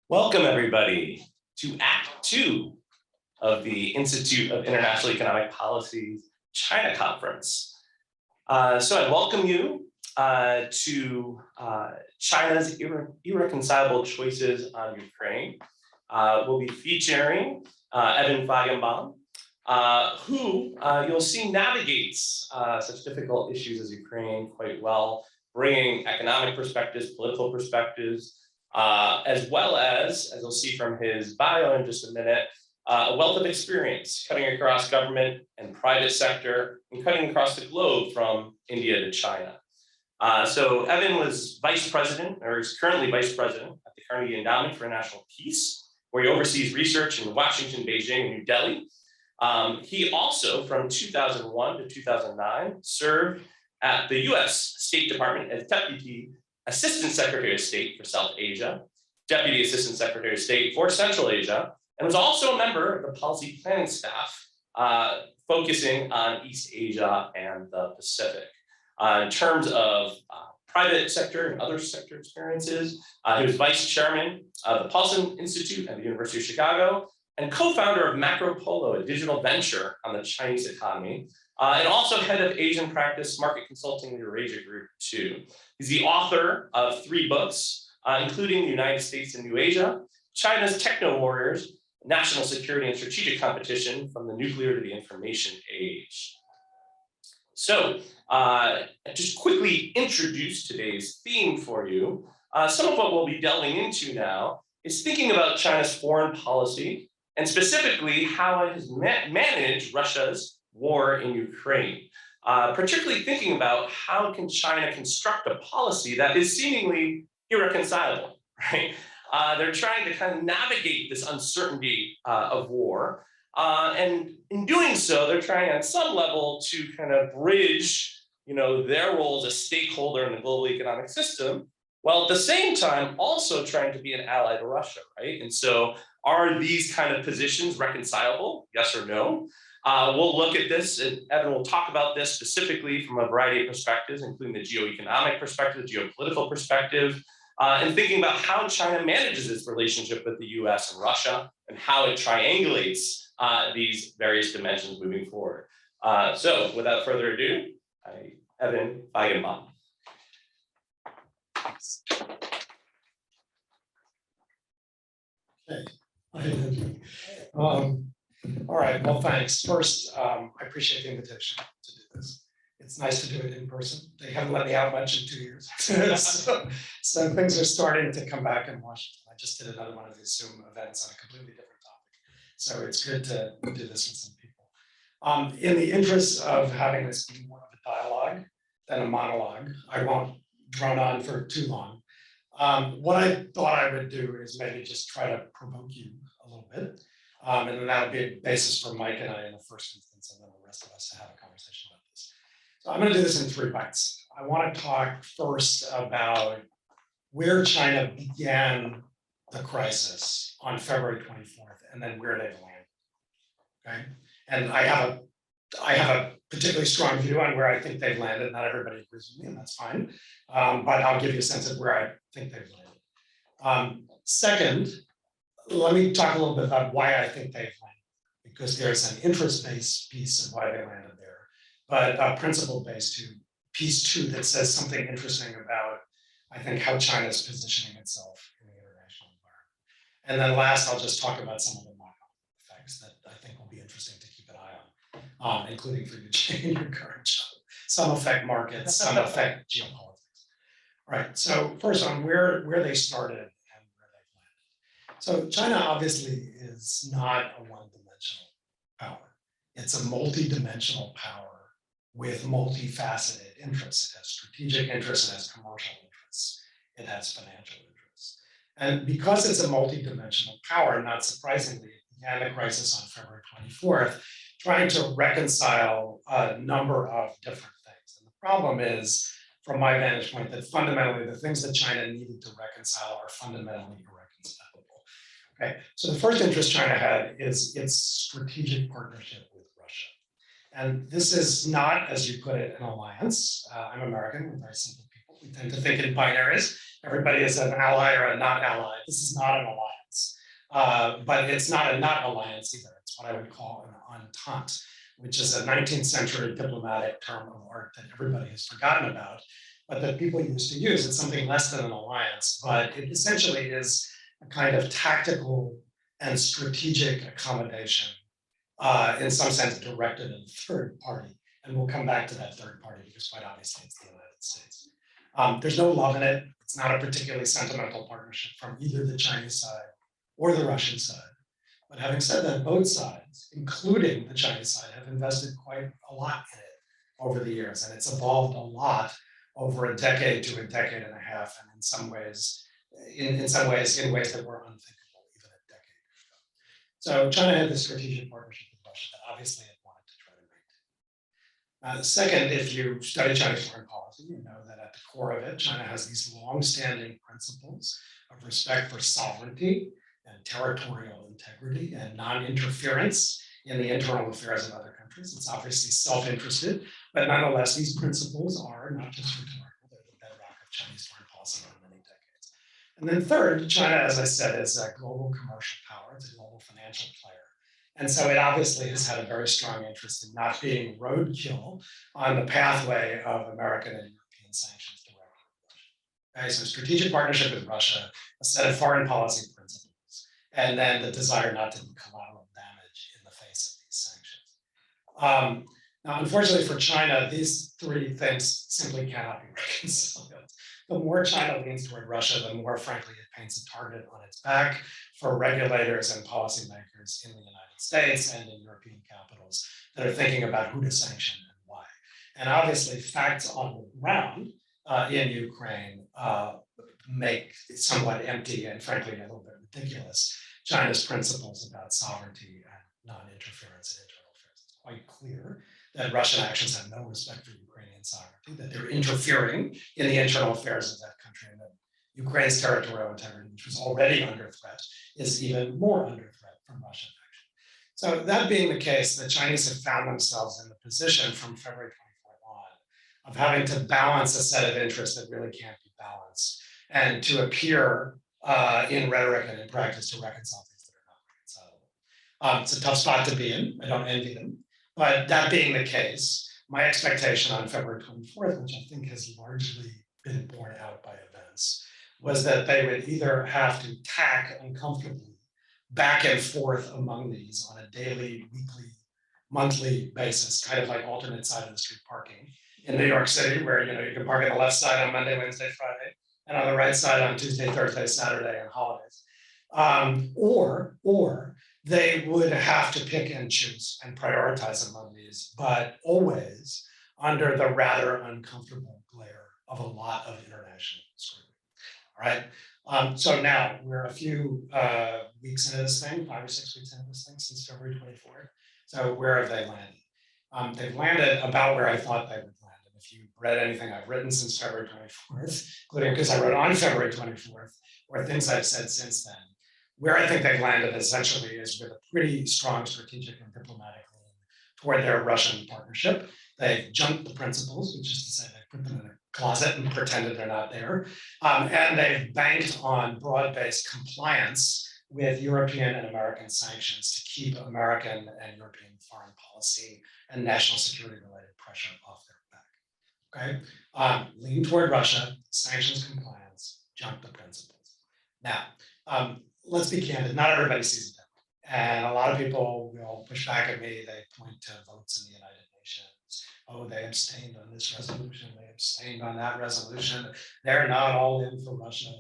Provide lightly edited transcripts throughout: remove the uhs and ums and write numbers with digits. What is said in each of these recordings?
Welcome, everybody, to Act 2 of the Institute of International Economic Policy's China Conference. So I welcome you to China's Irreconcilable Choices on Ukraine. We'll be featuring Evan Feigenbaum, who you'll see navigates such difficult issues as Ukraine quite well, bringing economic perspectives, political perspectives, as well as you'll see from his bio in just a minute, a wealth of experience cutting across government and private sector and cutting across the globe from India to China. So Evan was vice president, or is currently vice president at the Carnegie Endowment for International Peace, where he oversees research in Washington, Beijing, and New Delhi. He also, from 2001 to 2009, served at the US State Department as Deputy Assistant Secretary of State for South Asia, Deputy Assistant Secretary of State for Central Asia, and was also a member of the policy planning staff, focusing on East Asia and the Pacific. In terms of private sector and other sector experiences, he was vice chairman of the Paulson Institute at the University of Chicago and co-founder of Macro Polo, a digital venture on the Chinese economy, and also head of Asian practice market consulting in the Eurasia Group too. He's the author of 3 books, including The United States and New Asia, China's Techno Warriors, National Security and Strategic Competition from the Nuclear to the Information Age. So, just quickly introduce today's theme for you. Some of what we'll be delving into now is thinking about China's foreign policy, and specifically how it has managed Russia's war in Ukraine, particularly thinking about how can China construct a policy that is seemingly irreconcilable, right? They're trying to kind of navigate this uncertainty of war. And in doing so, they're trying on some level to kind of bridge, their role as a stakeholder in the global economic system, while at the same time also trying to be an ally to Russia, right? And so are these kind of positions reconcilable, yes or no? We'll look at this, and Evan will talk about this specifically from a variety of perspectives, including the geo-economic perspective, the geo-political perspective, and thinking about how China manages its relationship with the US and Russia, and how it triangulates these various dimensions moving forward. So without further ado, Evan Feigenbaum. Okay. All right, well, thanks. First, I appreciate the invitation to do this. It's nice to do it in person. They haven't let me out much in 2 years. so things are starting to come back in Washington. I just did another one of these Zoom events on a completely different topic. So it's good to do this with some people. In the interest of having this be more of a dialogue than a monologue, I won't drone on for too long. What I thought I would do is maybe just try to provoke you a little bit. And then that would be a basis for Mike and I in the first instance, and then the rest of us to have a conversation about this. So I'm going to do this in 3 bites. I want to talk first about where China began the crisis on February 24th, and then where they've landed. Okay, and I have a particularly strong view on where I think they've landed. Not everybody agrees with me, and that's fine. But I'll give you a sense of where I think they've landed. Second, let me talk a little bit about why I think they've landed, because there's an interest-based piece of why they landed there, but a principle-based piece too that says something interesting about, I think, how China is positioning itself in the international environment. And then last, I'll just talk about some of the knock-on effects that I think will be interesting to keep an eye on, including for you in your current job. Some affect markets, some affect geopolitics. All right, so first on where they started. So China obviously is not a one-dimensional power. It's a multi-dimensional power with multifaceted interests. It has strategic interests, it has commercial interests, it has financial interests. And because it's a multi-dimensional power, not surprisingly, it began the crisis on February 24th, trying to reconcile a number of different things. And the problem is, from my vantage point, that fundamentally the things that China needed to reconcile are fundamentally irreconcilable. Okay, so the first interest China had is its strategic partnership with Russia. And this is not, as you put it, an alliance. I'm American, we're very simple people. We tend to think in binaries. Everybody is an ally or a not ally. This is not an alliance, but it's not a not alliance either. It's what I would call an entente, which is a 19th century diplomatic term of art that everybody has forgotten about, but that people used to use. It's something less than an alliance, but it essentially is a kind of tactical and strategic accommodation, in some sense directed at a third party. And we'll come back to that third party because quite obviously it's the United States. There's no love in it. It's not a particularly sentimental partnership from either the Chinese side or the Russian side. But having said that, both sides, including the Chinese side, have invested quite a lot in it over the years. And it's evolved a lot over a decade to a decade and a half, and in some ways in ways that were unthinkable even a decade ago. So China had this strategic partnership with Russia that obviously it wanted to try to maintain. Second, if you study Chinese foreign policy, you know that at the core of it, China has these long-standing principles of respect for sovereignty and territorial integrity and non-interference in the internal affairs of other countries. It's obviously self-interested, but nonetheless, these principles are not just rhetorical, they're the bedrock of Chinese foreign policy for many decades. And then third, China, as I said, is a global commercial power, it's a global financial player. And so it obviously has had a very strong interest in not being roadkill on the pathway of American and European sanctions directly with Russia. Okay, so strategic partnership with Russia, a set of foreign policy principles, and then the desire not to do collateral damage in the face of these sanctions. Now, unfortunately for China, these three things simply cannot be reconciled. The more China leans toward Russia, the more, frankly, it paints a target on its back for regulators and policymakers in the United States and in European capitals that are thinking about who to sanction and why. And obviously, facts on the ground in Ukraine make it somewhat empty and, frankly, a little bit ridiculous China's principles about sovereignty and non-interference in internal affairs. It's quite clear that Russian actions have no respect for Ukrainian sovereignty, that they're interfering in the internal affairs of that country, and that Ukraine's territorial integrity, which was already under threat, is even more under threat from Russian action. So that being the case, the Chinese have found themselves in the position from February 24th on of having to balance a set of interests that really can't be balanced, and to appear in rhetoric and in practice to reconcile things that are not reconcilable. It's a tough spot to be in. I don't envy them. But that being the case, my expectation on February 24th, which I think has largely been borne out by events, was that they would either have to tack uncomfortably back and forth among these on a daily, weekly, monthly basis, kind of like alternate side of the street parking in New York City, where you can park on the left side on Monday, Wednesday, Friday, and on the right side on Tuesday, Thursday, Saturday, and holidays. Or they would have to pick and choose and prioritize among these, but always under the rather uncomfortable glare of a lot of international scrutiny. All right. So now we're a few weeks into this thing, 5 or 6 weeks into this thing since February 24th. So where have they landed? They've landed about where I thought they would land. And if you've read anything I've written since February 24th, including because I wrote on February 24th, or things I've said since then, where I think they've landed essentially is with a pretty strong strategic and diplomatic lean toward their Russian partnership. They've jumped the principles, which is to say they put them in a closet and pretended they're not there. And they've banked on broad-based compliance with European and American sanctions to keep American and European foreign policy and national security related pressure off their back. Okay, lean toward Russia, sanctions compliance, jump the principles. Now, let's be candid, not everybody sees it that way. And a lot of people will push back at me, they point to votes in the United Nations. Oh, they abstained on this resolution, they abstained on that resolution. They're not all in for Russia.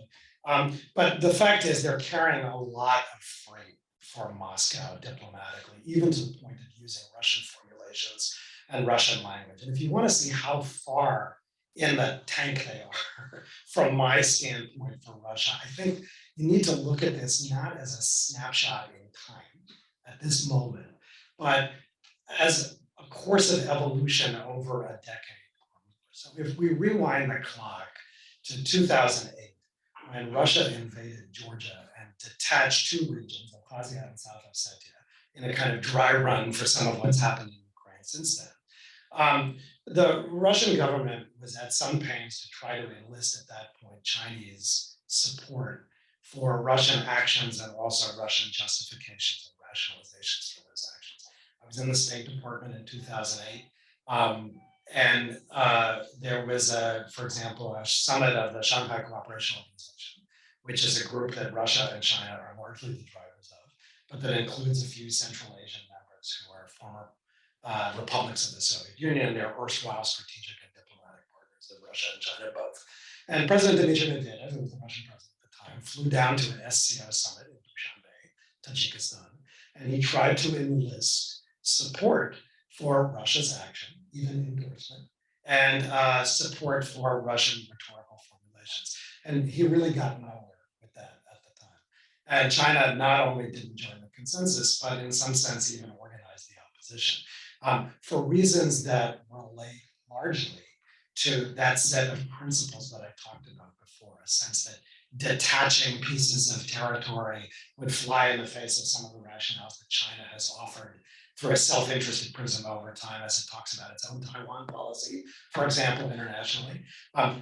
But the fact is they're carrying a lot of freight for Moscow diplomatically, even to the point of using Russian formulations and Russian language. And if you want to see how far in the tank they are, from my standpoint for Russia, I think you need to look at this not as a snapshot in time at this moment, but as a course of evolution over a decade. So if we rewind the clock to 2008, when Russia invaded Georgia and detached 2 regions, Abkhazia and South Ossetia, in a kind of dry run for some of what's happened in Ukraine since then, The Russian government was at some pains to try to enlist at that point Chinese support for Russian actions and also Russian justifications and rationalizations for those actions. I was in the State Department in 2008. And there was, for example, a summit of the Shanghai Cooperation Organization, which is a group that Russia and China are largely the drivers of, but that includes a few Central Asian members who are former republics of the Soviet Union. They're erstwhile strategic and diplomatic partners of Russia and China both. And President Dmitry Medvedev, who was the Russian president at the time, flew down to an SCO summit in Dushanbe, Tajikistan, and he tried to enlist support for Russia's action, even endorsement, and support for Russian rhetorical formulations. And he really got nowhere with that at the time. And China not only didn't join the consensus, but in some sense even organized the opposition for reasons that relate largely to that set of principles that I talked about before, a sense that detaching pieces of territory would fly in the face of some of the rationales that China has offered through a self-interested prism over time, as it talks about its own Taiwan policy, for example, internationally.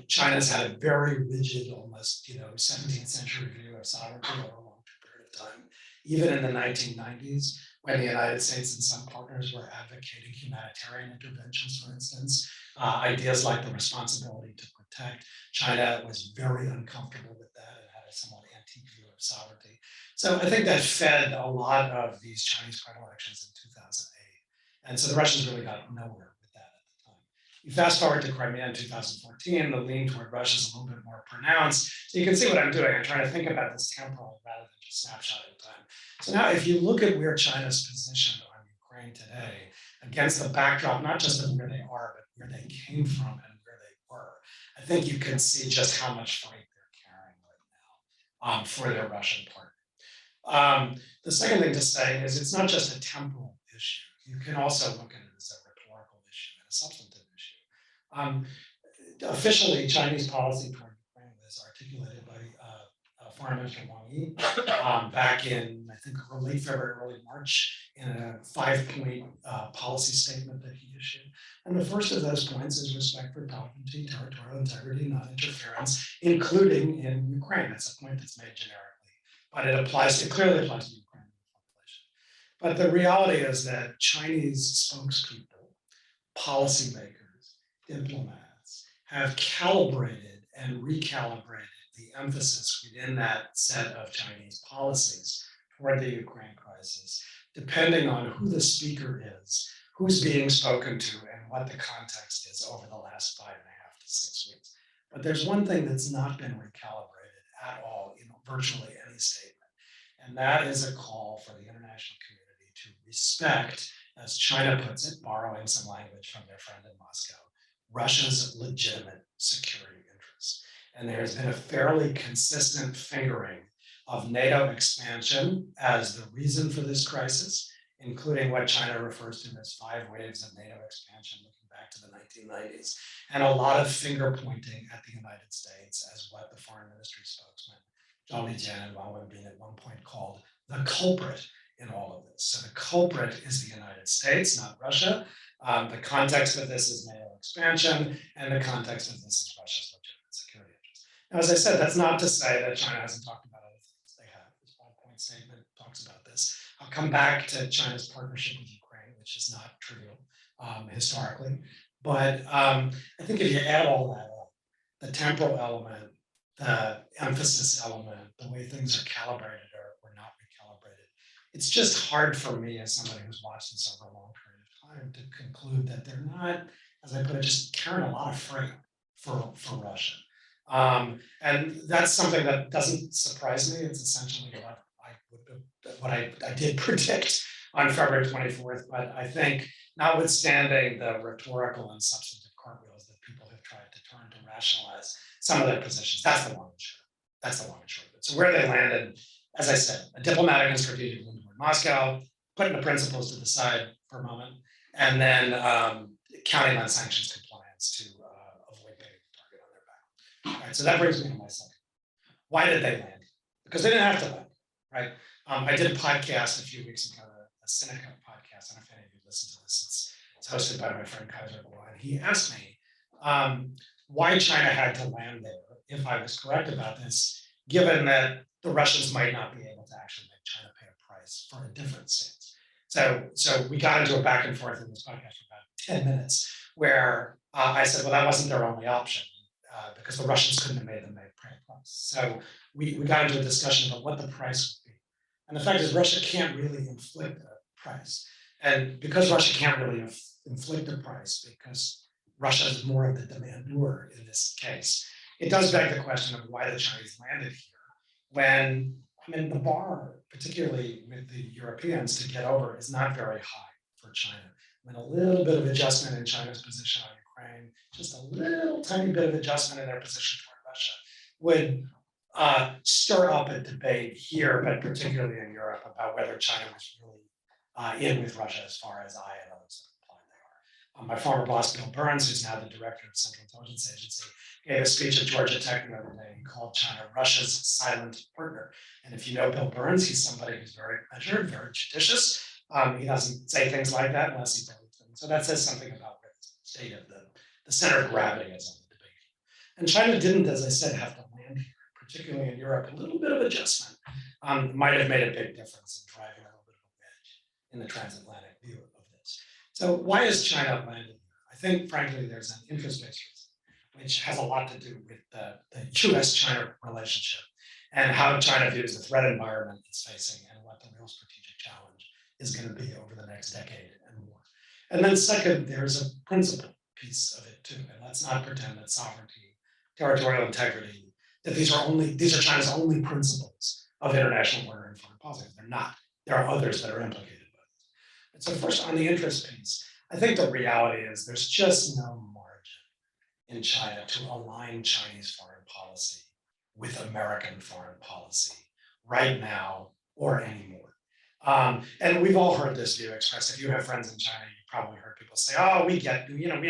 China's had a very rigid, almost 17th century view of sovereignty over a long period of time. Even in the 1990s, when the United States and some partners were advocating humanitarian interventions, for instance, ideas like the responsibility to protect, China was very uncomfortable with that and had a somewhat antique view of sovereignty. So I think that fed a lot of these Chinese predilections in 2008. And so the Russians really got nowhere with that at the time. You fast forward to Crimea in 2014, the lean toward Russia is a little bit more pronounced. So you can see what I'm doing. I'm trying to think about this temporally rather than just snapshot in time. So now if you look at where China's positioned on Ukraine today, against the backdrop, not just of where they are, but where they came from and where they were, I think you can see just how much freight they're carrying right now for their Russian partner. The second thing to say is it's not just a temporal issue. You can also look at it as a rhetorical issue and a substantive issue. Officially, Chinese policy toward Ukraine was articulated by Foreign Minister Wang Yi back in, I think, late February, early March, in a 5-point policy statement that he issued. And the first of those points is respect for sovereignty, territorial integrity, non-interference, including in Ukraine. That's a point that's made generically, but it clearly applies to Ukraine formulation. But the reality is that Chinese spokespeople, policymakers, diplomats have calibrated and recalibrated the emphasis within that set of Chinese policies toward the Ukraine crisis, depending on who the speaker is, who's being spoken to, and what the context is over the last 5.5 to 6 weeks. But there's one thing that's not been recalibrated at all in virtually any statement, and that is a call for the international community to respect, as China puts it, borrowing some language from their friend in Moscow, Russia's legitimate security interests. And there has been a fairly consistent fingering of NATO expansion as the reason for this crisis, including what China refers to as 5 waves of NATO expansion looking back to the 1990s, and a lot of finger pointing at the United States as what the foreign ministry spokesman, Zhao Lijian and Wang Wenbin at one point called the culprit in all of this. So the culprit is the United States, not Russia. The context of this is NATO expansion, and the context of this is Russia's legitimate security interests. Now, as I said, that's not to say that China hasn't talked about other things. They have. This 5-point statement talks about this. I'll come back to China's partnership with Ukraine, which is not trivial historically. But I think if you add all that up, the temporal element, the emphasis element, the way things are calibrated or not recalibrated, it's just hard for me as somebody who's watched this over a long period of time to conclude that they're not, as I put it, just carrying a lot of freight for Russia. And that's something that doesn't surprise me. It's essentially what I did predict on February 24th. But I think, notwithstanding the rhetorical and substantive cartwheels that people have tried to turn to rationalize some of their positions, that's the long and short. That's the long and short of it. So where they landed, as I said, a diplomatic and strategic lean toward Moscow, putting the principles to the side for a moment, and then counting on sanctions compliance to avoid paying the target on their back. All right, so that brings me to my second. Why did they land? Because they didn't have to land, right? I did a podcast a few weeks ago, a Seneca podcast. I don't know if any of you listened to this. It's hosted by my friend Kaiser Kuo, and he asked me why China had to land there, if I was correct about this, given that the Russians might not be able to actually make China pay a price for a different stance. So we got into a back and forth in this podcast for about 10 minutes, where I said, well, that wasn't their only option, because the Russians couldn't have made them pay a price. So we got into a discussion about what the price would be. And the fact is, Russia can't really inflict a price. And because Russia can't really inflict a price, because Russia is more of the demandeur in this case, it does beg the question of why the Chinese landed here, when, I mean, the bar, particularly with the Europeans, to get over is not very high for China. I mean, a little bit of adjustment in China's position on Ukraine, just a little tiny bit of adjustment in their position toward Russia would stir up a debate here, but particularly in Europe, about whether China was really in with Russia as far as I and others have implied they are. My former boss, Bill Burns, who's now the director of Central Intelligence Agency, gave a speech at Georgia Tech the other day. He called China Russia's silent partner. And if you know Bill Burns, he's somebody who's very measured, very judicious. He doesn't say things like that unless he believes them. So that says something about where the state of the center of gravity is on the debate. And China didn't, as I said, have to land here, particularly in Europe. A little bit of adjustment might have made a big difference in driving a little bit of a wedge in the transatlantic view of this. So why is China landing here? I think, frankly, there's an interest-based reason, which has a lot to do with the US-China relationship and how China views the threat environment it's facing and what the real strategic challenge is going to be over the next decade and more. And then second, there's a principle piece of it too. And let's not pretend that sovereignty, territorial integrity, that these are China's only principles of international order and foreign policy. They're not. There are others that are implicated by this. And so first, on the interest piece, I think the reality is there's just no margin in China to align Chinese foreign policy with American foreign policy right now or anymore. And we've all heard this view expressed. If you have friends in China, you probably heard people say, oh, we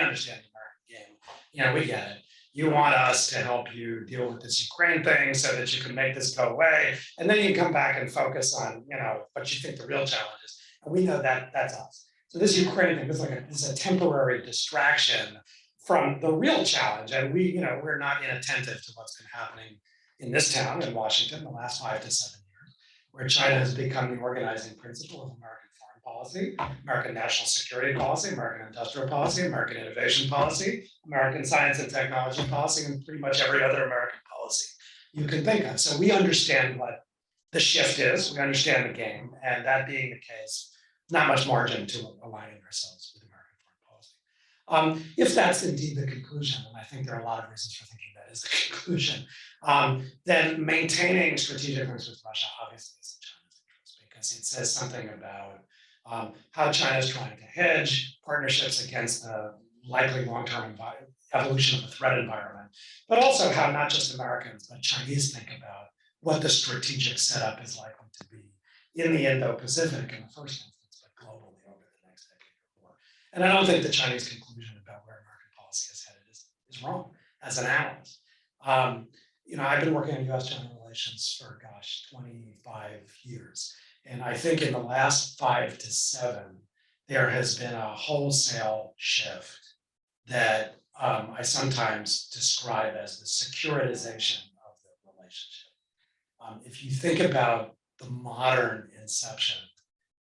understand the American game. We get it. You want us to help you deal with this Ukraine thing so that you can make this go away. And then you come back and focus on, what you think the real challenge is. And we know that that's us. So this Ukraine thing is a temporary distraction from the real challenge. And we're not inattentive to what's been happening in this town in Washington the last 5 to 7 years, where China has become the organizing principle of American foreign policy, American national security policy, American industrial policy, American innovation policy, American science and technology policy, and pretty much every other American policy you can think of. So we understand what the shift is, we understand the game, and that being the case, not much margin to aligning ourselves with American foreign policy. If that's indeed the conclusion, and I think there are a lot of reasons for thinking that is the conclusion, then maintaining strategic links with Russia obviously is in China's interest, because it says something about how China is trying to hedge partnerships against the likely long-term evolution of the threat environment, but also how not just Americans, but Chinese think about what the strategic setup is likely to be in the Indo-Pacific in the first instance, but globally over the next decade or more. And I don't think the Chinese conclusion about where American policy is headed is wrong as an analyst. I've been working on US-China relations for, 25 years. And I think in the last 5 to 7, there has been a wholesale shift that I sometimes describe as the securitization of the relationship. If you think about the modern inception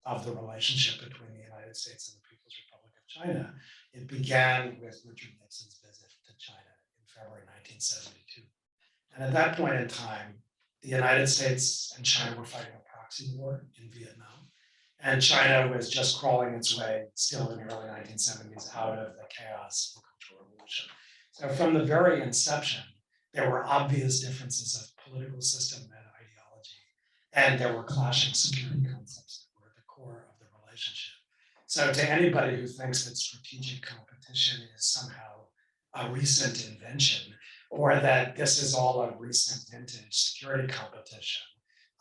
of the relationship between the United States and the People's Republic of China, it began with Richard Nixon's visit to China in February 1972. And at that point in time, the United States and China were fighting a proxy war in Vietnam. And China was just crawling its way, still in the early 1970s, out of the chaos of the Cultural Revolution. So from the very inception, there were obvious differences of political system and ideology, and there were clashing security concepts that were at the core of the relationship. So to anybody who thinks that strategic competition is somehow a recent invention, or that this is all a recent vintage security competition,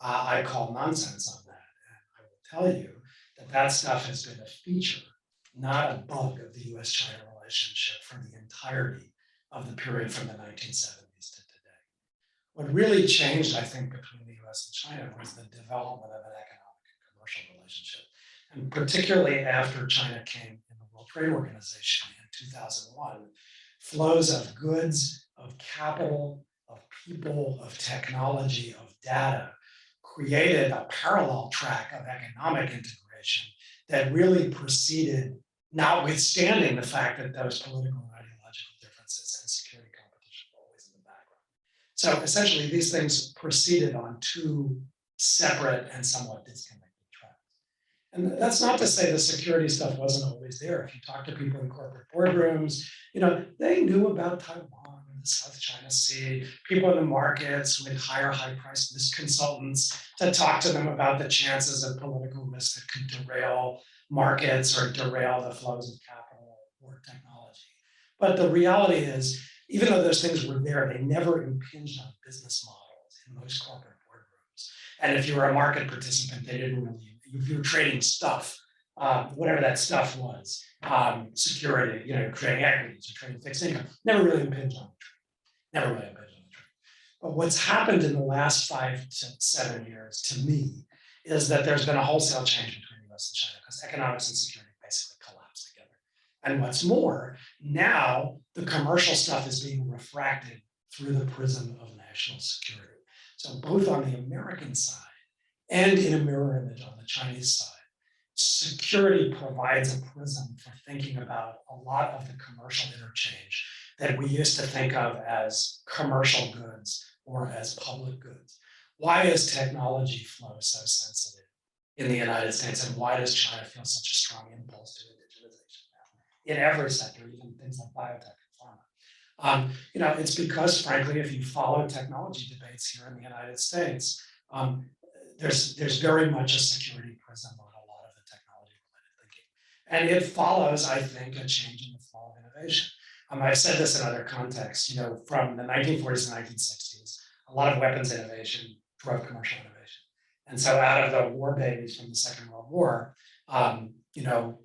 I call nonsense on that. And I will tell you that that stuff has been a feature, not a bug of the US-China relationship for the entirety of the period from the 1970s to today. What really changed, I think, between the US and China was the development of an economic and commercial relationship. And particularly after China came in the World Trade Organization in 2001, flows of goods, of capital, of people, of technology, of data, created a parallel track of economic integration that really proceeded, notwithstanding the fact that those political and ideological differences and security competition were always in the background. So essentially, these things proceeded on two separate and somewhat disconnected tracks. And that's not to say the security stuff wasn't always there. If you talk to people in corporate boardrooms, they knew about Taiwan and the South China Sea. People in the markets would hire high-priced consultants to talk to them about the chances of political risk that could derail markets or derail the flows of capital or technology. But the reality is, even though those things were there, they never impinged on business models in most corporate boardrooms. And if you were a market participant, they didn't really, if you were trading stuff, whatever that stuff was, security, trading equities or trading fixed income, never really impinged on the trade. Never really impinged on the trade. But what's happened in the last 5 to 7 years, to me, is that there's been a wholesale change between the US and China because economics and security basically collapse together. And what's more, now the commercial stuff is being refracted through the prism of national security. So both on the American side and in a mirror image on the Chinese side, security provides a prism for thinking about a lot of the commercial interchange that we used to think of as commercial goods or as public goods. Why is technology flow so sensitive in the United States, and why does China feel such a strong impulse to digitalization now in every sector, even things like biotech and pharma? It's because, frankly, if you follow technology debates here in the United States, there's very much a security prism on a lot of the technology-related thinking, and it follows, I think, a change in the flow of innovation. I've said this in other contexts. From the 1940s and 1960s, a lot of weapons innovation drove commercial innovation, and so out of the war babies from the Second World War,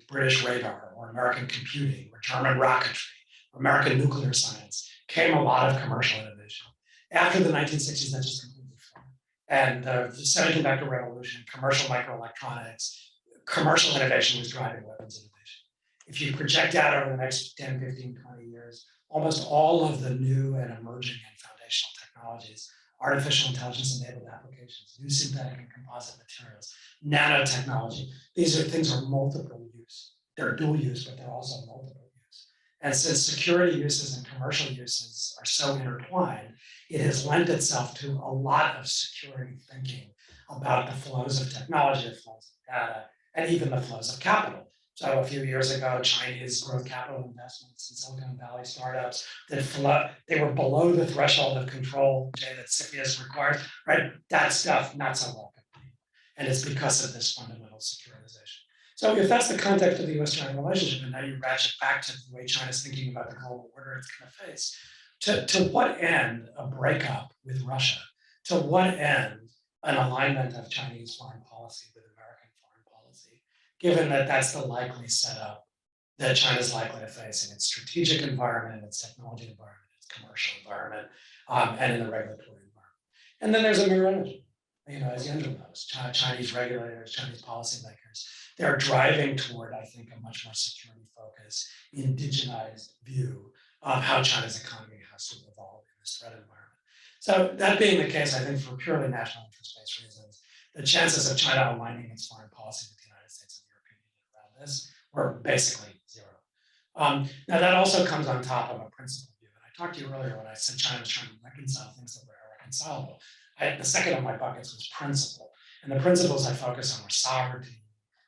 British radar or American computing or German rocketry, or American nuclear science came a lot of commercial innovation. After the 1960s, that just completely fell. And the semiconductor revolution, commercial microelectronics, commercial innovation was driving weapons innovation. If you project out over the next 10, 15, 20 years, almost all of the new and emerging and foundational technologies, artificial intelligence enabled applications, new synthetic and composite materials, nanotechnology, these are things are multiple use. They're dual use, but they're also multiple use. And since security uses and commercial uses are so intertwined, it has lent itself to a lot of security thinking about the flows of technology, the flows of data, and even the flows of capital. So a few years ago, Chinese growth capital investments in Silicon Valley startups they were below the threshold of control that CFIUS requires, right? That stuff, not so welcome. And it's because of this fundamental securitization. So if that's the context of the US-China relationship, and now you ratchet back to the way China's thinking about the global order it's going to face, to what end a breakup with Russia? To what end an alignment of Chinese foreign policy with American foreign policy, given that that's the likely setup that China's likely to face in its strategic environment, its technology environment, its commercial environment, and in the regulatory environment. And then there's a mirror image. As Yendra knows, Chinese regulators, Chinese policymakers, they're driving toward, I think, a much more security focused, indigenized view of how China's economy has to evolve in this threat environment. So that being the case, I think for purely national interest-based reasons, the chances of China aligning its foreign policy with the United States and the European Union around this were basically zero. Now that also comes on top of a principle view. And I talked to you earlier when I said China was trying to reconcile things that were irreconcilable. The second of my buckets was principle. And the principles I focus on were sovereignty,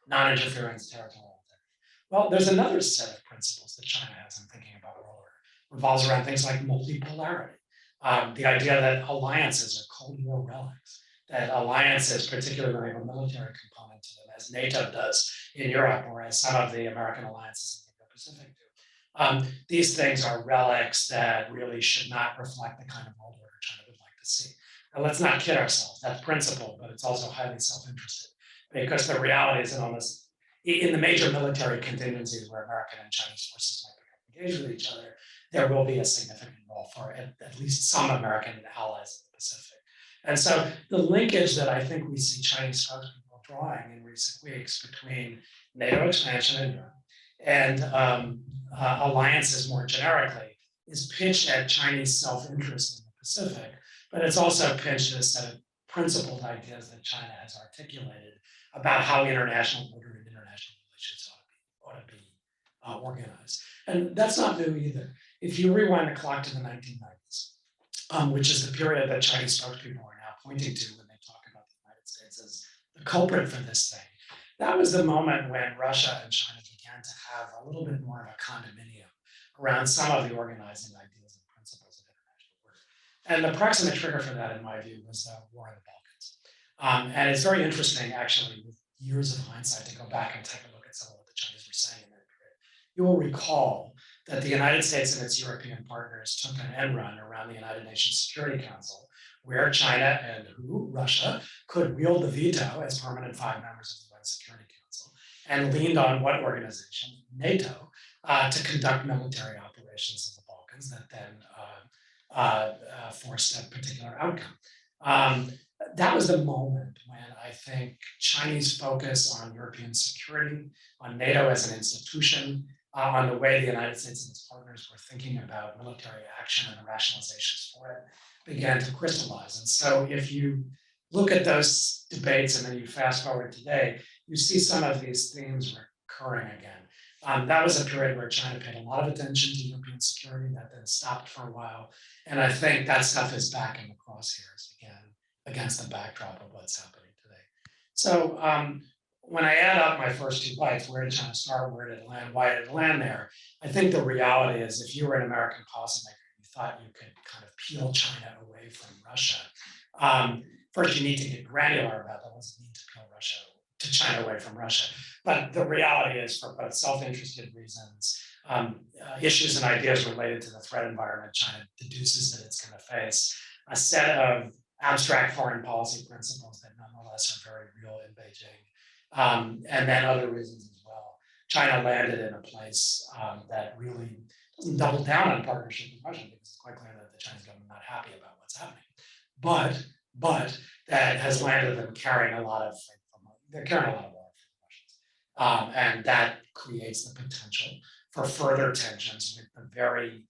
non-interference, territorial integrity. Well, there's another set of principles that China has in thinking about world order. It revolves around things like multipolarity. The idea that alliances are Cold War relics, that alliances, particularly when they have a military component to them, as NATO does in Europe, or as some of the American alliances in the Indo-Pacific do. These things are relics that really should not reflect the kind of world order China would like to see. Now, let's not kid ourselves. That's principle, but it's also highly self-interested, because the reality is that almost in the major military contingencies where American and Chinese forces might become engaged with each other, there will be a significant role for at least some American allies in the Pacific. And so the linkage that I think we see Chinese spokespeople drawing in recent weeks between NATO expansion in Europe and alliances more generically, is pitched at Chinese self-interest in the Pacific, but it's also pitched at a set of principled ideas that China has articulated about how international order and international relations ought to be organized. And that's not new either. If you rewind the clock to the 1990s, which is the period that Chinese spokespeople are now pointing to when they talk about the United States as the culprit for this thing, that was the moment when Russia and China began to have a little bit more of a condominium around some of the organizing ideas and principles of international order. And the proximate trigger for that, in my view, was the war in the Balkans. And it's very interesting, actually, with years of hindsight, to go back and take a look at some of what the Chinese were saying in that period. You will recall that the United States and its European partners took an end run around the United Nations Security Council, where China and Russia, could wield the veto as permanent 5 members of the UN Security Council, and leaned on what organization? NATO, to conduct military operations in the Balkans that then forced a particular outcome. That was the moment when I think Chinese focus on European security, on NATO as an institution, on the way the United States and its partners were thinking about military action and the rationalizations for it, began to crystallize. And so if you look at those debates and then you fast forward today, you see some of these themes recurring again. That was a period where China paid a lot of attention to European security, that then stopped for a while. And I think that stuff is back in the crosshairs again, against the backdrop of what's happening today. So when I add up my first 2 bites, where did China start, where did it land, why did it land there? I think the reality is, if you were an American policymaker, you thought you could kind of peel China away from Russia. First, you need to get granular about that. What does it mean to peel China away from Russia? But the reality is, for both self-interested reasons, issues and ideas related to the threat environment China deduces that it's going to face, a set of abstract foreign policy principles that nonetheless are very real in Beijing, and then other reasons as well. China landed in a place that really doesn't double down on partnership with Russia, because it's quite clear that the Chinese government is not happy about what's happening. But that has landed them carrying a lot of water for the Russians. And that creates the potential for further tensions with the very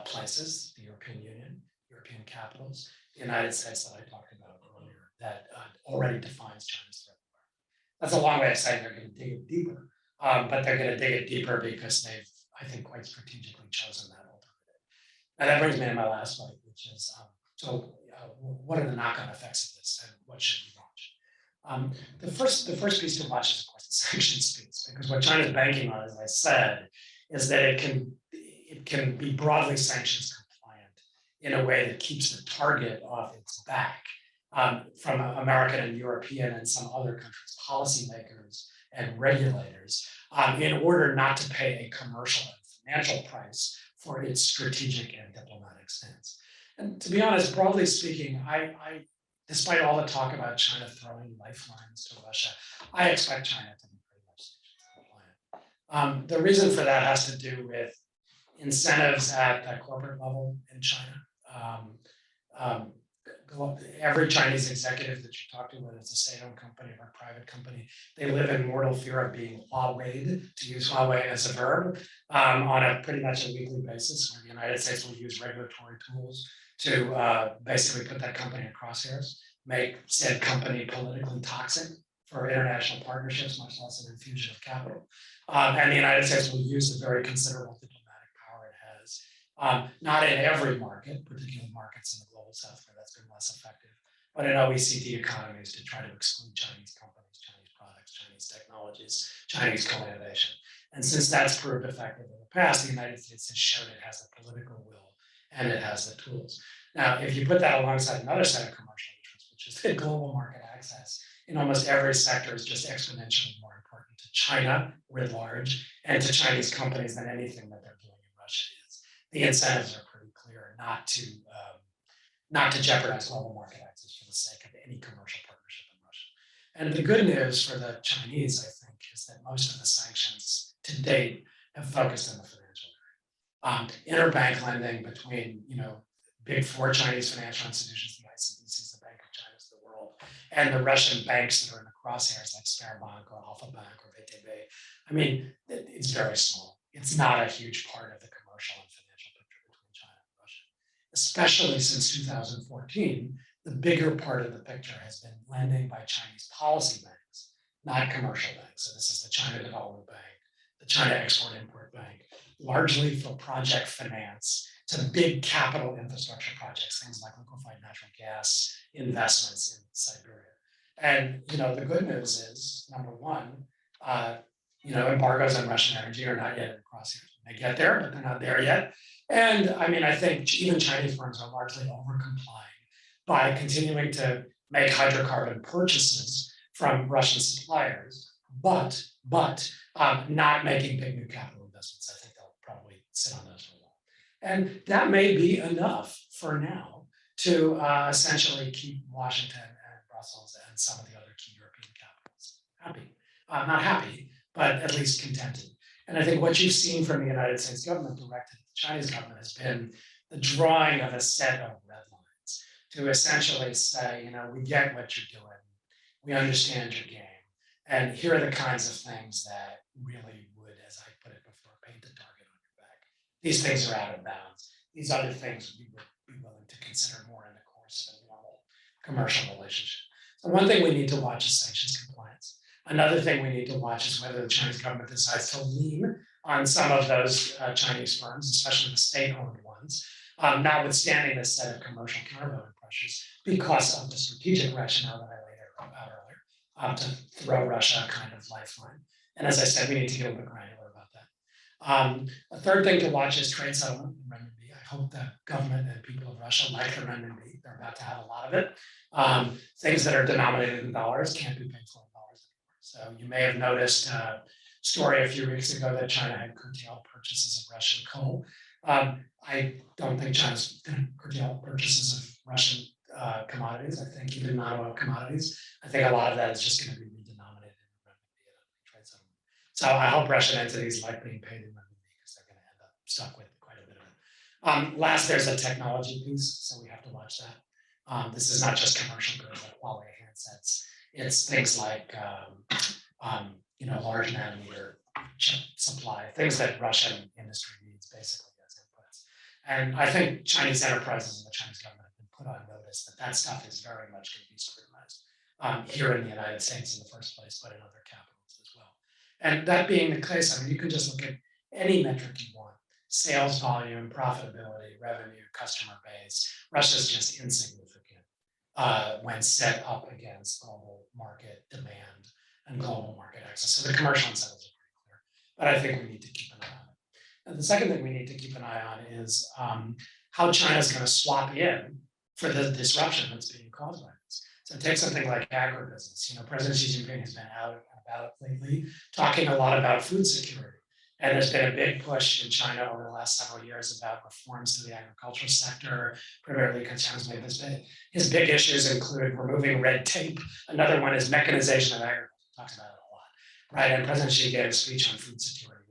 places, the European Union, European capitals, the United States that I talked about earlier, that already defines China's threat environment. That's a long way of saying they're going to dig it deeper, but they're going to dig it deeper because they've, I think, quite strategically chosen that alternative. And that brings me to my last point, which is, what are the knock-on effects of this, and what should we watch? The first piece to watch is, of course, the sanctions piece, because what China's banking on, as I said, is that it can be broadly sanctions compliant in a way that keeps the target off its back from American and European and some other countries' policymakers and regulators, in order not to pay a commercial and financial price for its strategic and diplomatic stance. And to be honest, broadly speaking, I despite all the talk about China throwing lifelines to Russia, I expect China to be pretty much sanctions compliant. The reason for that has to do with incentives at the corporate level in China. Every Chinese executive that you talk to, whether it's a state-owned company or a private company, they live in mortal fear of being Huawei'd, to use Huawei as a verb, on a pretty much a weekly basis, where the United States will use regulatory tools to basically put that company in crosshairs, make said company politically toxic for international partnerships, much less an infusion of capital. And the United States will use the very considerable diplomatic power it has, not in every market, particularly markets in the global south where that's been less effective, but in OECD economies to try to exclude Chinese companies, Chinese products, Chinese technologies, Chinese co-innovation. And since that's proved effective in the past, the United States has shown it has the political will and it has the tools. Now, if you put that alongside another set of commercial interests, which is that global market access in almost every sector is just exponentially more important to China writ large and to Chinese companies than anything that they're doing in Russia is. The incentives are pretty clear not to jeopardize global market access for the sake of any commercial partnership in Russia. And the good news for the Chinese, I think, is that most of the sanctions to date have focused on the financial area. Interbank lending between, big 4 Chinese financial institutions, the ICBCs, the Bank of China's of the world, and the Russian banks that are in the crosshairs like Sberbank or Alpha Bank or VTB. I mean, it's very small. It's not a huge part of the commercial and financial picture between China and Russia. Especially since 2014, the bigger part of the picture has been lending by Chinese policy banks, not commercial banks. So this is the China Development Bank, the China Export-Import Bank, largely for project finance to big capital infrastructure projects, things like liquefied natural gas investments in Siberia. And the good news is, number one, embargoes on Russian energy are not yet in the crosshairs. They get there, but they're not there yet. And I mean, I think even Chinese firms are largely over-complying by continuing to make hydrocarbon purchases from Russian suppliers, but not making big new capital investments. I think they'll probably sit on those for a while. And that may be enough for now to essentially keep Washington and Brussels and some of the other key European capitals happy. Not happy, but at least contented. And I think what you've seen from the United States government directed to the Chinese government has been the drawing of a set of red lines to essentially say, we get what you're doing, we understand your game, and here are the kinds of things that really would, as I put it before, paint the target on your back. These things are out of bounds. These other things we would be willing to consider more in the course of a normal commercial relationship. So one thing we need to watch is sanctions compliance. Another thing we need to watch is whether the Chinese government decides to lean on some of those Chinese firms, especially the state-owned ones, notwithstanding this set of commercial countervailing pressures, because of the strategic rationale that I laid out earlier, to throw Russia a kind of lifeline. And as I said, we need to get a little bit granular about that. A third thing to watch is trade settlement in renminbi. I hope the government and people of Russia like the renminbi. They're about to have a lot of it. Things that are denominated in dollars can't be paid for in dollars anymore. So you may have noticed a story a few weeks ago that China had curtailed purchases of Russian coal. I don't think China's going to curtail purchases of Russian commodities. I think even non-oil commodities. I think a lot of that is just going to be redenominated in renminbi at a trade settlement. So I hope Russian entities like being paid in renminbi because they're going to end up stuck with quite a bit of it. Last, there's a technology piece, so we have to watch that. This is not just commercial goods like Huawei handsets. It's things like large nanometer chip supply, things that Russian industry needs basically as inputs. And I think Chinese enterprises and the Chinese government have been put on notice that that stuff is very much going to be scrutinized here in the United States in the first place, but in other capitals as well. And that being the case, I mean, you can just look at any metric you want: sales volume, profitability, revenue, customer base. Russia's just insignificant when set up against global market demand and global market access. So the commercial incentives are pretty clear, but I think we need to keep an eye on it. And the second thing we need to keep an eye on is how China's going to swap in for the disruption that's being caused by this. So take something like agribusiness. President Xi Jinping has been out and about lately talking a lot about food security. And there's been a big push in China over the last several years about reforms to the agricultural sector. Premier Li Keqiang's made this big. His big issues include removing red tape. Another one is mechanization of agriculture. Talks about it a lot, right? And President Xi gave a speech on food security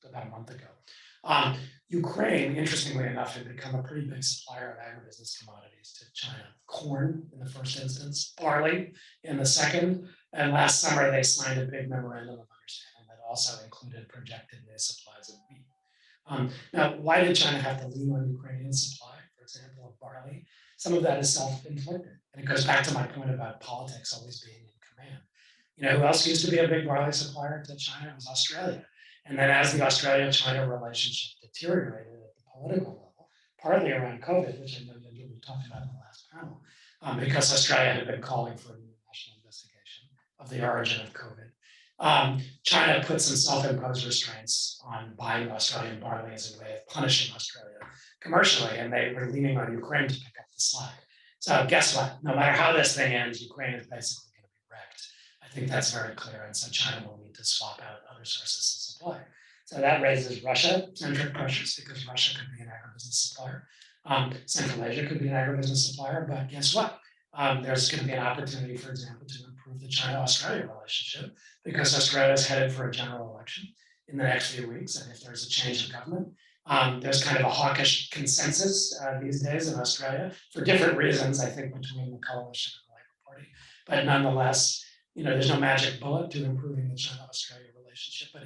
about a month ago. Ukraine, interestingly enough, had become a pretty big supplier of agribusiness commodities to China. Corn in the first instance, barley in the second, and last summer they signed a big memorandum of understanding that also included projected new supplies of wheat. Now, why did China have to lean on Ukrainian supply, for example, of barley? Some of that is self-inflicted, and it goes back to my point about politics always being in command. Who else used to be a big barley supplier to China? It was Australia. And then as the Australia-China relationship deteriorated at the political level, partly around COVID, which I know we talked about in the last panel, because Australia had been calling for a new national investigation of the origin of COVID. China put some self-imposed restraints on buying Australian barley as a way of punishing Australia commercially, and they were leaning on Ukraine to pick up the slack. So guess what? No matter how this thing ends, Ukraine is basically going to be wrecked. I think that's very clear, and so China will need to swap out other sources of supply. So that raises Russia-centric pressures because Russia could be an agribusiness supplier. Central Asia could be an agribusiness supplier, but guess what? There's going to be an opportunity, for example, to improve the China-Australia relationship because Australia is headed for a general election in the next few weeks, and if there's a change of government, there's kind of a hawkish consensus these days in Australia for different reasons, I think, between the coalition and the Labour Party. But nonetheless, there's no magic bullet to improving the China-Australia relationship, but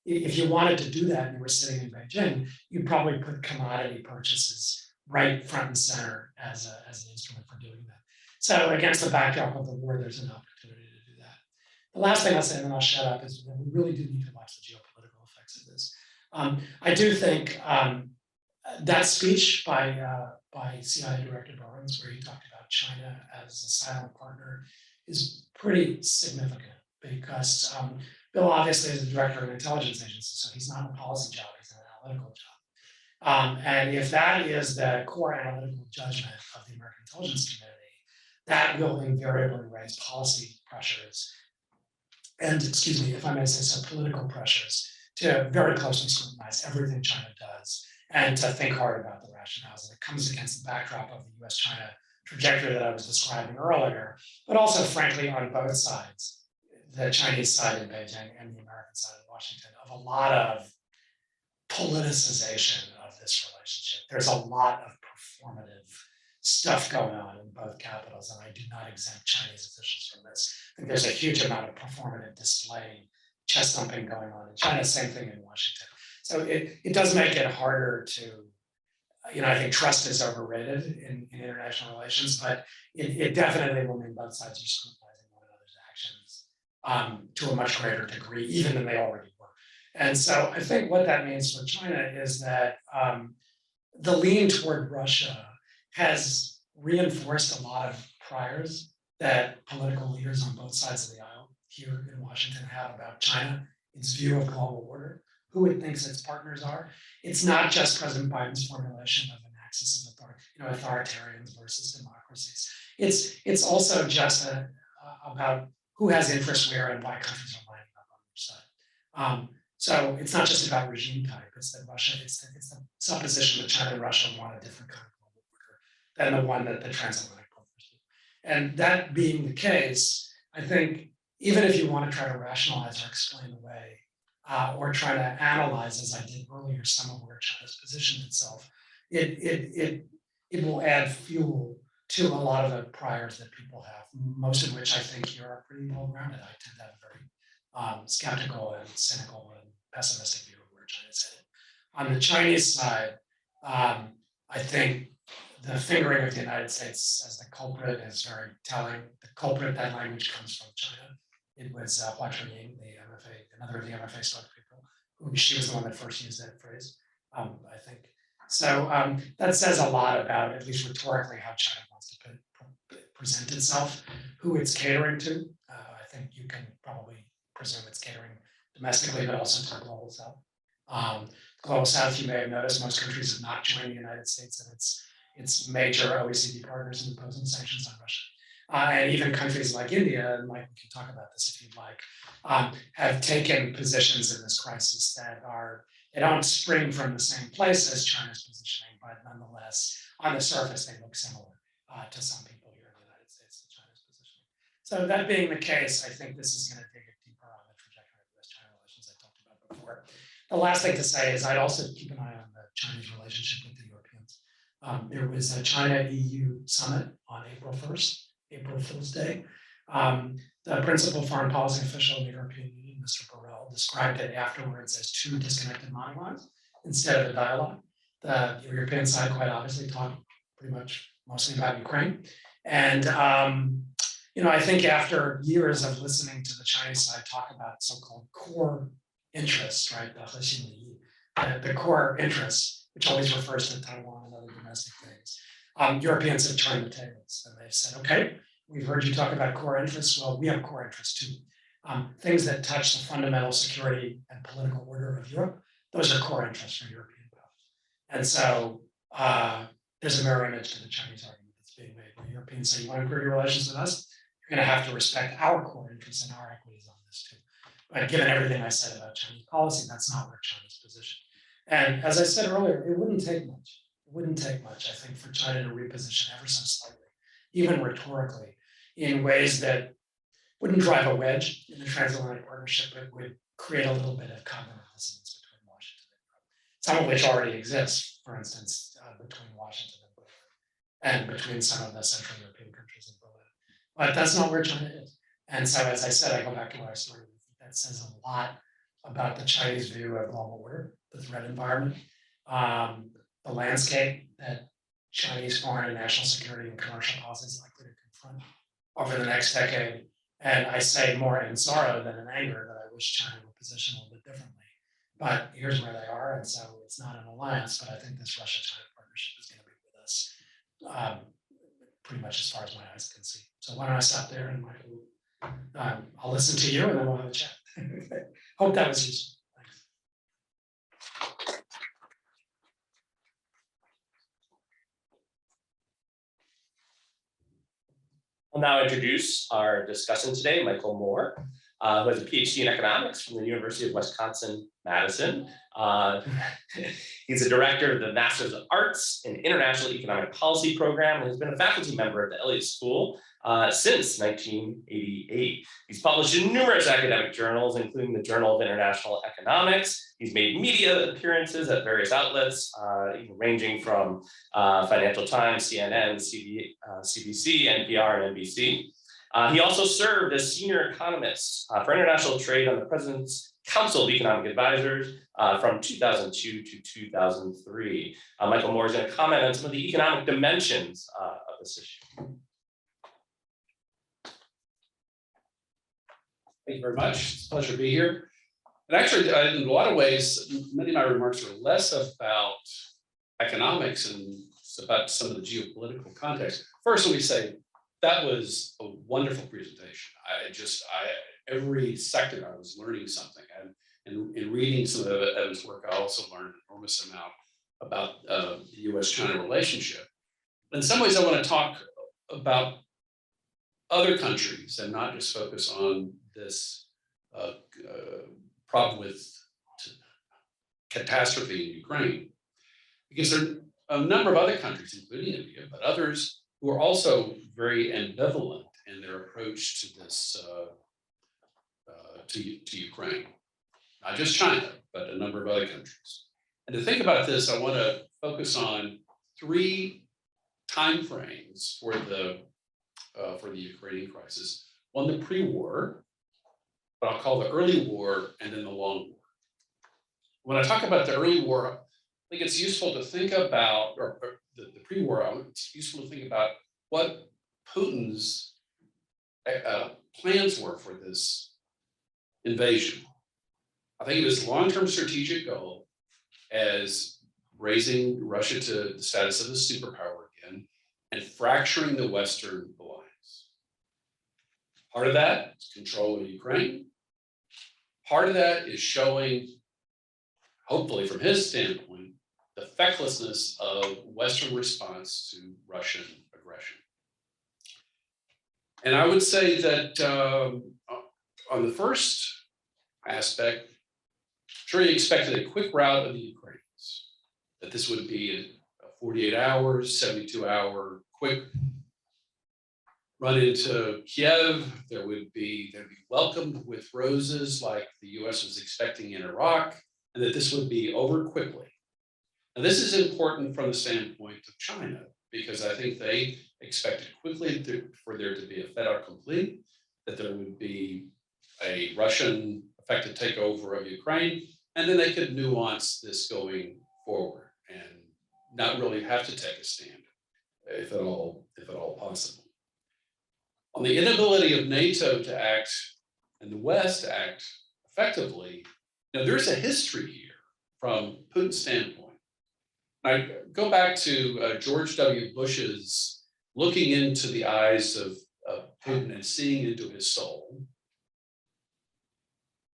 if you wanted to do that and you were sitting in Beijing, you'd probably put commodity purchases right front and center as an instrument for doing that. So against the backdrop of the war, there's an opportunity to do that. The last thing I'll say, and then I'll shut up, is that we really do need to watch the geopolitical effects of this. I do think that speech by CIA Director Burns, where he talked about China as a silent partner, is pretty significant because Bill obviously is the director of an intelligence agency, so he's not a policy job, he's an analytical job. And if that is the core analytical judgment of the American intelligence community, that will invariably raise policy pressures and, excuse me, if I may say so, political pressures to very closely scrutinize everything China does and to think hard about the rationales. And it comes against the backdrop of the US-China trajectory that I was describing earlier, but also, frankly, on both sides, the Chinese side in Beijing and the American side in Washington, of a lot of politicization of this relationship. There's a lot of performative stuff going on in both capitals, and I do not exempt Chinese officials from this. I think there's a huge amount of performative display, chest thumping going on in China, same thing in Washington. So it does make it harder to, I think trust is overrated in international relations, but it definitely will mean both sides are scrutinizing one another's actions to a much greater degree, even than they already were. And so I think what that means for China is that the lean toward Russia has reinforced a lot of priors that political leaders on both sides of the aisle here in Washington have about China, its view of global order, who it thinks its partners are. It's not just President Biden's formulation of an axis of authoritarians versus democracies. It's also just about who has interests where and why countries are lining up on each side. So it's not just about regime type. It's that Russia. It's the supposition that China and Russia want a different kind of global order than the one that the transatlantic partners do. And that being the case, I think even if you want to try to rationalize or explain away, or try to analyze, as I did earlier, some of where China's positioned itself, it will add fuel to a lot of the priors that people have, most of which I think here are pretty well-grounded. I tend to have a very skeptical and cynical and pessimistic view of where China's headed. On the Chinese side, I think the fingering of the United States as the culprit is very telling. The culprit, that language comes from China. It was Hua Chunying, the MFA, another of the MFA spokespeople, who she was the one that first used that phrase, I think. So that says a lot about, at least rhetorically, how China wants to present itself, who it's catering to. I think you can probably presume it's catering domestically, but also to the global south. Global south, you may have noticed, most countries have not joined the United States and its major OECD partners in imposing sanctions on Russia. And even countries like India, and Mike, we can talk about this if you'd like, have taken positions in this crisis that they don't spring from the same place as China's positioning, but nonetheless, on the surface, they look similar to some people here in the United States to China's positioning. So that being the case, I think this is going to dig it deeper on the trajectory of US-China relations I talked about before. The last thing to say is I'd also keep an eye on the Chinese relationship with the Europeans. There was a China-EU summit on April 1st. April Fool's Day. The principal foreign policy official of the European Union, Mr. Borrell, described it afterwards as two disconnected monologues instead of a dialogue. The European side quite obviously talked pretty much mostly about Ukraine. And I think after years of listening to the Chinese side talk about so-called core interests, right? The core interests, which always refers to Taiwan and other domestic things. Europeans have turned the tables and they've said, okay, we've heard you talk about core interests. Well, we have core interests too. Things that touch the fundamental security and political order of Europe, those are core interests for European powers. And so there's a mirror image to the Chinese argument that's being made. When Europeans say, you want to improve your relations with us, you're going to have to respect our core interests and our equities on this too. But given everything I said about Chinese policy, that's not where China's position. And as I said earlier, it wouldn't take much. It wouldn't take much, I think, for China to reposition ever so slightly, even rhetorically, in ways that wouldn't drive a wedge in the transatlantic partnership, but would create a little bit of cognitive dissonance between Washington and Europe, some of which already exists, for instance, between Washington and Berlin, and between some of the Central European countries and Berlin. But that's not where China is. And so, as I said, I go back to what I started with. That says a lot about the Chinese view of global order, the threat environment, the landscape that Chinese foreign and national security and commercial policy is likely to confront over the next decade. And I say more in sorrow than in anger that I wish China would position a little bit differently. But here's where they are, and so it's not an alliance, but I think this Russia-China partnership is going to be with us pretty much as far as my eyes can see. So why don't I stop there, and Michael, I'll listen to you, and then we'll have a chat. Hope that was useful. Thanks. I'll now introduce our discussant today, Michael Moore, who has a PhD in economics from the University of Wisconsin-Madison. He's a director of the Masters of Arts in International Economic Policy program and has been a faculty member at the Elliott School since 1988. He's published in numerous academic journals, including the Journal of International Economics. He's made media appearances at various outlets, ranging from Financial Times, CNN, CBC, NPR, and NBC. He also served as senior economist for international trade on the President's Council of Economic Advisors from 2002 to 2003. Michael Moore is going to comment on some of the economic dimensions of this issue. Thank you very much. It's a pleasure to be here. And actually, in a lot of ways, many of my remarks are less about economics and it's about some of the geopolitical context. First, let me say, that was a wonderful presentation. Every second I was learning something. And in reading some of Evan's work, I also learned an enormous amount about the US-China relationship. In some ways, I want to talk about other countries and not just focus on this problem with catastrophe in Ukraine. Because there are a number of other countries, including India, but others who are also very ambivalent in their approach to this, to Ukraine. Not just China, but a number of other countries. And to think about this, I want to focus on three timeframes for the Ukrainian crisis. One, the pre-war, what I'll call the early war, and then the long war. When I talk about the early war, I think it's useful to think about, or the pre-war, it's useful to think about what Putin's plans were for this invasion. I think it was a long-term strategic goal as raising Russia to the status of a superpower again and fracturing the Western alliance. Part of that is control of Ukraine. Part of that is showing, hopefully from his standpoint, the fecklessness of Western response to Russian aggression. And I would say that on the first aspect, sure, he expected a quick rout of the Ukrainians, that this would be a 48 hours, 72-hour quick run into Kiev. They'd be welcomed with roses like the US was expecting in Iraq, and that this would be over quickly. Now, this is important from the standpoint of China, because I think they expected quickly for there to be a fait accompli, that there would be a Russian effective takeover of Ukraine, and then they could nuance this going forward and not really have to take a stand, if at all possible. On the inability of NATO to act and the West to act effectively, now there's a history here from Putin's standpoint. I go back to George W. Bush's looking into the eyes of Putin and seeing into his soul.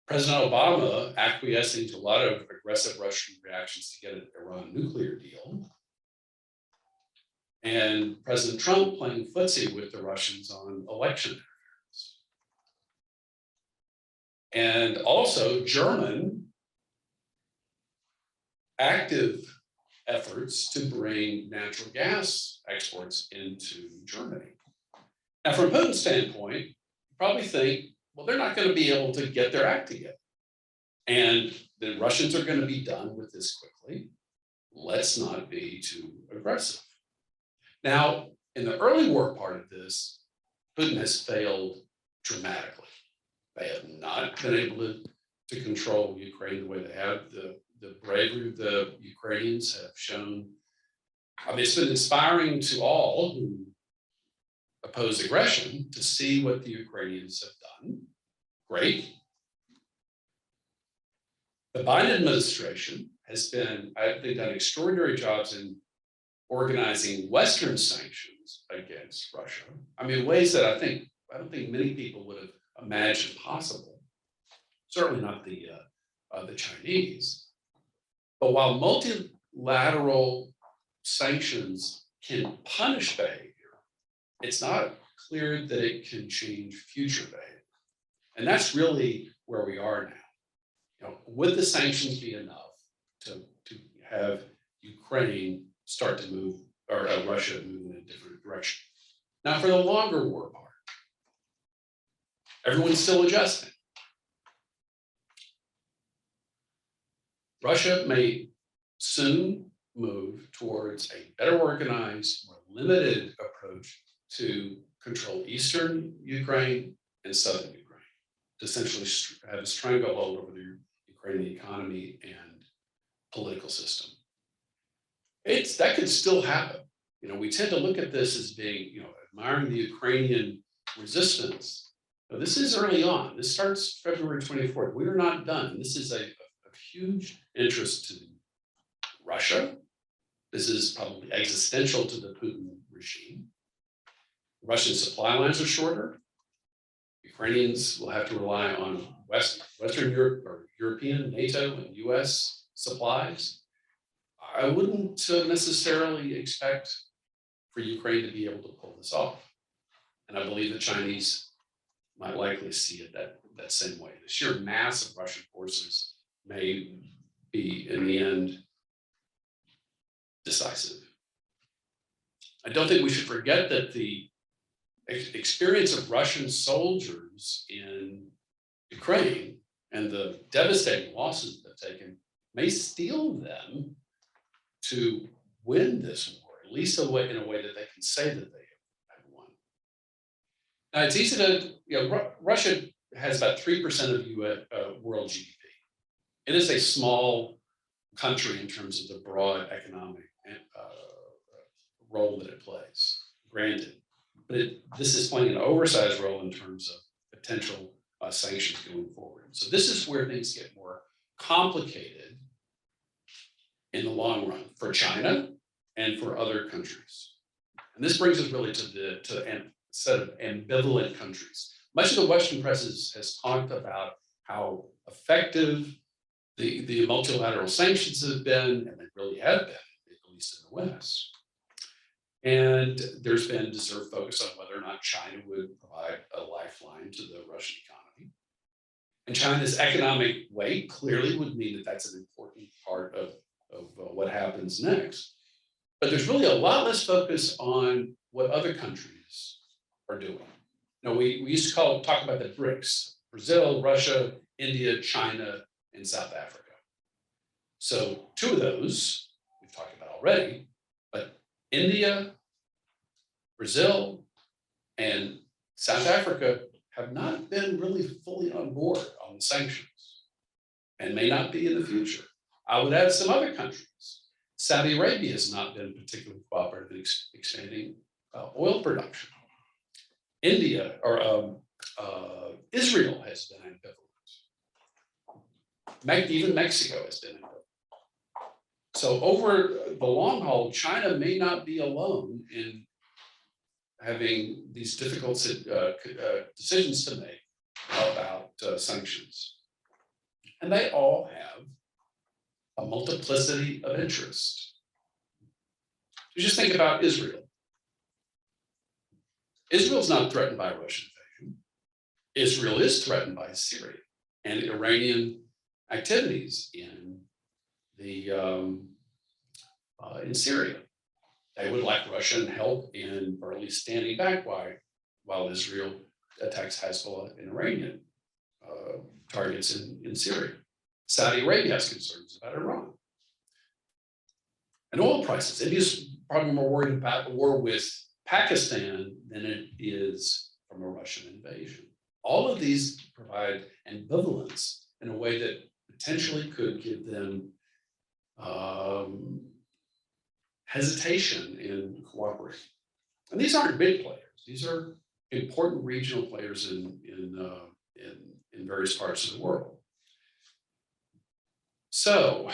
President Obama acquiescing to a lot of aggressive Russian reactions to get an Iran nuclear deal. And President Trump playing footsie with the Russians on election interference. And also German active efforts to bring natural gas exports into Germany. Now, from Putin's standpoint, you probably think, well, they're not going to be able to get their act together. And the Russians are going to be done with this quickly. Let's not be too aggressive. Now, in the early war part of this, Putin has failed dramatically. They have not been able to control Ukraine the way they have. The bravery of the Ukrainians have shown. I mean, it's been inspiring to all who oppose aggression to see what the Ukrainians have done. Great. The Biden administration has been, I think, done extraordinary jobs in organizing Western sanctions against Russia. I mean, ways that I don't think many people would have imagined possible. Certainly not the Chinese. But while multilateral sanctions can punish behavior, it's not clear that it can change future behavior. And that's really where we are now. You know, would the sanctions be enough to have Ukraine start to move, or Russia move in a different direction? Now, for the longer war part, everyone's still adjusting. Russia may soon move towards a better organized, more limited approach to control eastern Ukraine and southern Ukraine, to essentially have a stranglehold over the Ukrainian economy and political system. That could still happen. You know, we tend to look at this as being, you know, admiring the Ukrainian resistance. But this is early on. This starts February 24th. We are not done. This is a huge interest to Russia. This is probably existential to the Putin regime. Russian supply lines are shorter. Ukrainians will have to rely on Western Europe or European, NATO, and US supplies. I wouldn't necessarily expect for Ukraine to be able to pull this off. And I believe the Chinese might likely see it that same way. The sheer mass of Russian forces may be, in the end, decisive. I don't think we should forget that the experience of Russian soldiers in Ukraine and the devastating losses they've taken may steel them to win this war, at least in a way that they can say that they have won. Now, it's easy to, you know, Russia has about 3% of US, world GDP. It is a small country in terms of the broad economic role that it plays, granted. But this is playing an oversized role in terms of potential sanctions going forward. So this is where things get more complicated in the long run for China and for other countries. And this brings us really to a set of ambivalent countries. Much of the Western press has talked about how effective the multilateral sanctions have been, and they really have been, at least in the West. And there's been deserved focus on whether or not China would provide a lifeline to the Russian economy. And China's economic weight clearly would mean that that's an important part of what happens next. But there's really a lot less focus on what other countries are doing. You know, we used to talk about the BRICS: Brazil, Russia, India, China, and South Africa. So 2 of those we've talked about already, but India, Brazil, and South Africa have not been really fully on board on the sanctions and may not be in the future. I would add some other countries. Saudi Arabia has not been particularly cooperative in expanding oil production. Israel has been ambivalent. Even Mexico has been ambivalent. So over the long haul, China may not be alone in having these difficult decisions to make about sanctions. And they all have a multiplicity of interest. You just think about Israel. Israel's not threatened by Russian invasion. Israel is threatened by Syria and Iranian activities in Syria. They would like Russian help in, or at least standing back while Israel attacks Hezbollah and Iranian targets in Syria. Saudi Arabia has concerns about Iran. And oil prices. India's probably more worried about a war with Pakistan than it is from a Russian invasion. All of these provide ambivalence in a way that potentially could give them hesitation in cooperating. And these aren't big players. These are important regional players in various parts of the world. So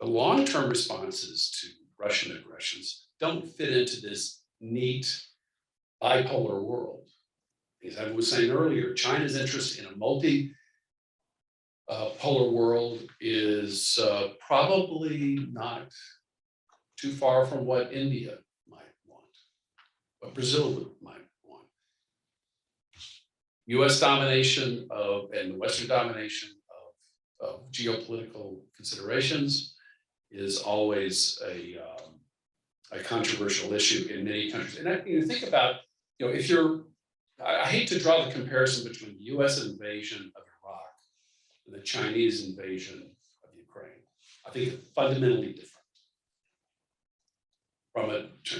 the long-term responses to Russian aggressions don't fit into this neat bipolar world. As I was saying earlier, China's interest in a multi-polar world is probably not too far from what India might want, what Brazil might want. US domination and the Western domination of geopolitical considerations is always a controversial issue in many countries. And you think about, if I hate to draw the comparison between the US invasion of Iraq and the Chinese invasion of Ukraine. I think it's fundamentally different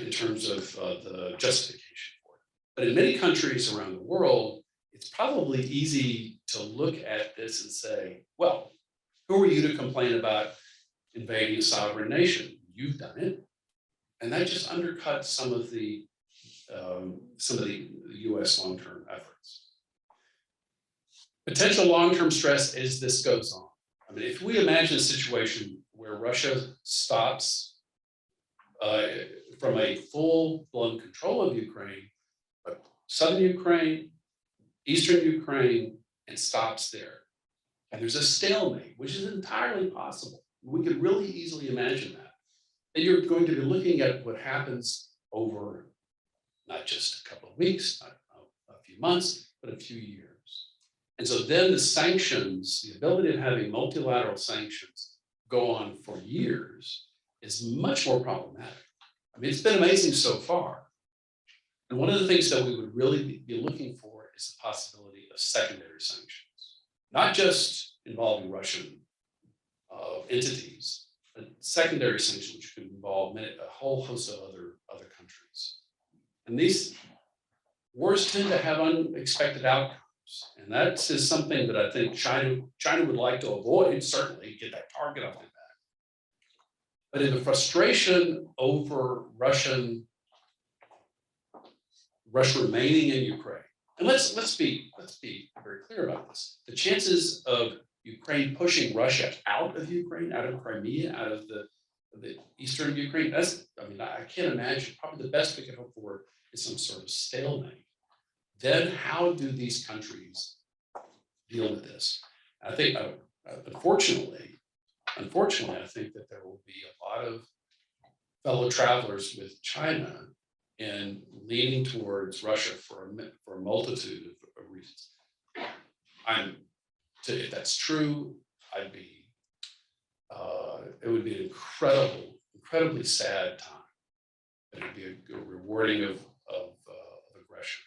in terms of the justification for it. But in many countries around the world, it's probably easy to look at this and say, well, who are you to complain about invading a sovereign nation? You've done it. And that just undercuts some of the US long-term efforts. Potential long-term stress as this goes on. I mean, if we imagine a situation where Russia stops from a full-blown control of Ukraine, but southern Ukraine, eastern Ukraine, and stops there. And there's a stalemate, which is entirely possible. We could really easily imagine that. And you're going to be looking at what happens over not just a couple of weeks, not a few months, but a few years. And so then the sanctions, the ability of having multilateral sanctions go on for years is much more problematic. I mean, it's been amazing so far. And one of the things that we would really be looking for is the possibility of secondary sanctions, not just involving Russian entities, but secondary sanctions, which could involve a whole host of other countries. And these wars tend to have unexpected outcomes. And that is something that I think China would like to avoid, certainly get that target off their back. But in the frustration over Russia remaining in Ukraine, and let's be very clear about this. The chances of Ukraine pushing Russia out of Ukraine, out of Crimea, out of the eastern Ukraine, I can't imagine. Probably the best we could hope for is some sort of stalemate. Then how do these countries deal with this? I think, unfortunately, I think that there will be a lot of fellow travelers with China in leaning towards Russia for a multitude of reasons. If that's true, it would be an incredibly sad time. It would be a rewarding of aggression.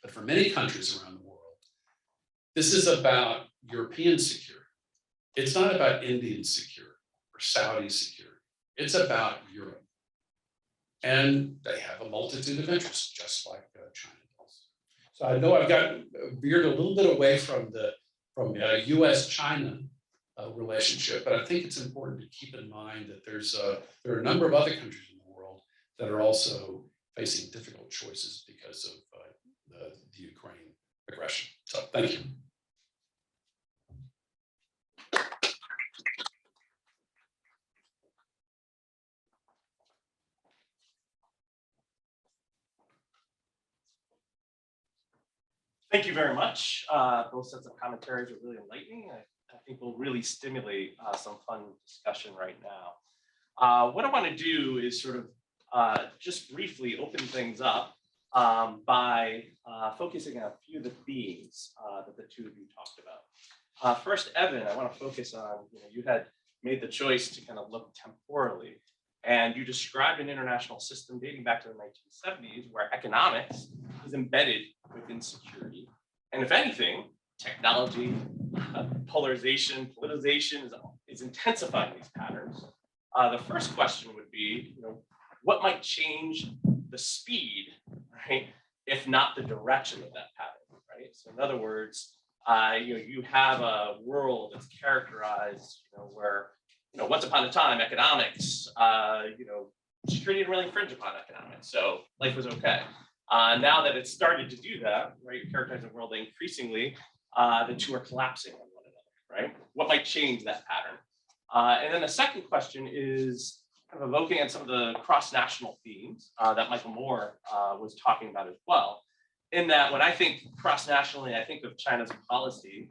But for many countries around the world, this is about European security. It's not about Indian security or Saudi security. It's about Europe. And they have a multitude of interests, just like China does. So I know I've veered a little bit away from the US-China relationship, but I think it's important to keep in mind that there are a number of other countries in the world that are also facing difficult choices because of the Ukraine aggression. So thank you. Thank you very much. Both sets of commentaries are really enlightening. I think will really stimulate some fun discussion right now. What I want to do is sort of just briefly open things up by focusing on a few of the themes that the two of you talked about. First, Evan, I want to focus on, you had made the choice to kind of look temporally, and you described an international system dating back to the 1970s where economics is embedded within security. And if anything, technology, polarization, politicization is intensifying these patterns. The first question would be, what might change the speed, right, if not the direction of that pattern? In other words, you have a world that's characterized, where, once upon a time, economics, security didn't really infringe upon economics, so life was okay. Now that it's started to do that, right, you characterize the world increasingly, the two are collapsing on one another, right? What might change that pattern? And then the second question is kind of evoking at some of the cross-national themes that Michael Moore was talking about as well. In that, when I think cross-nationally, I think of China's policy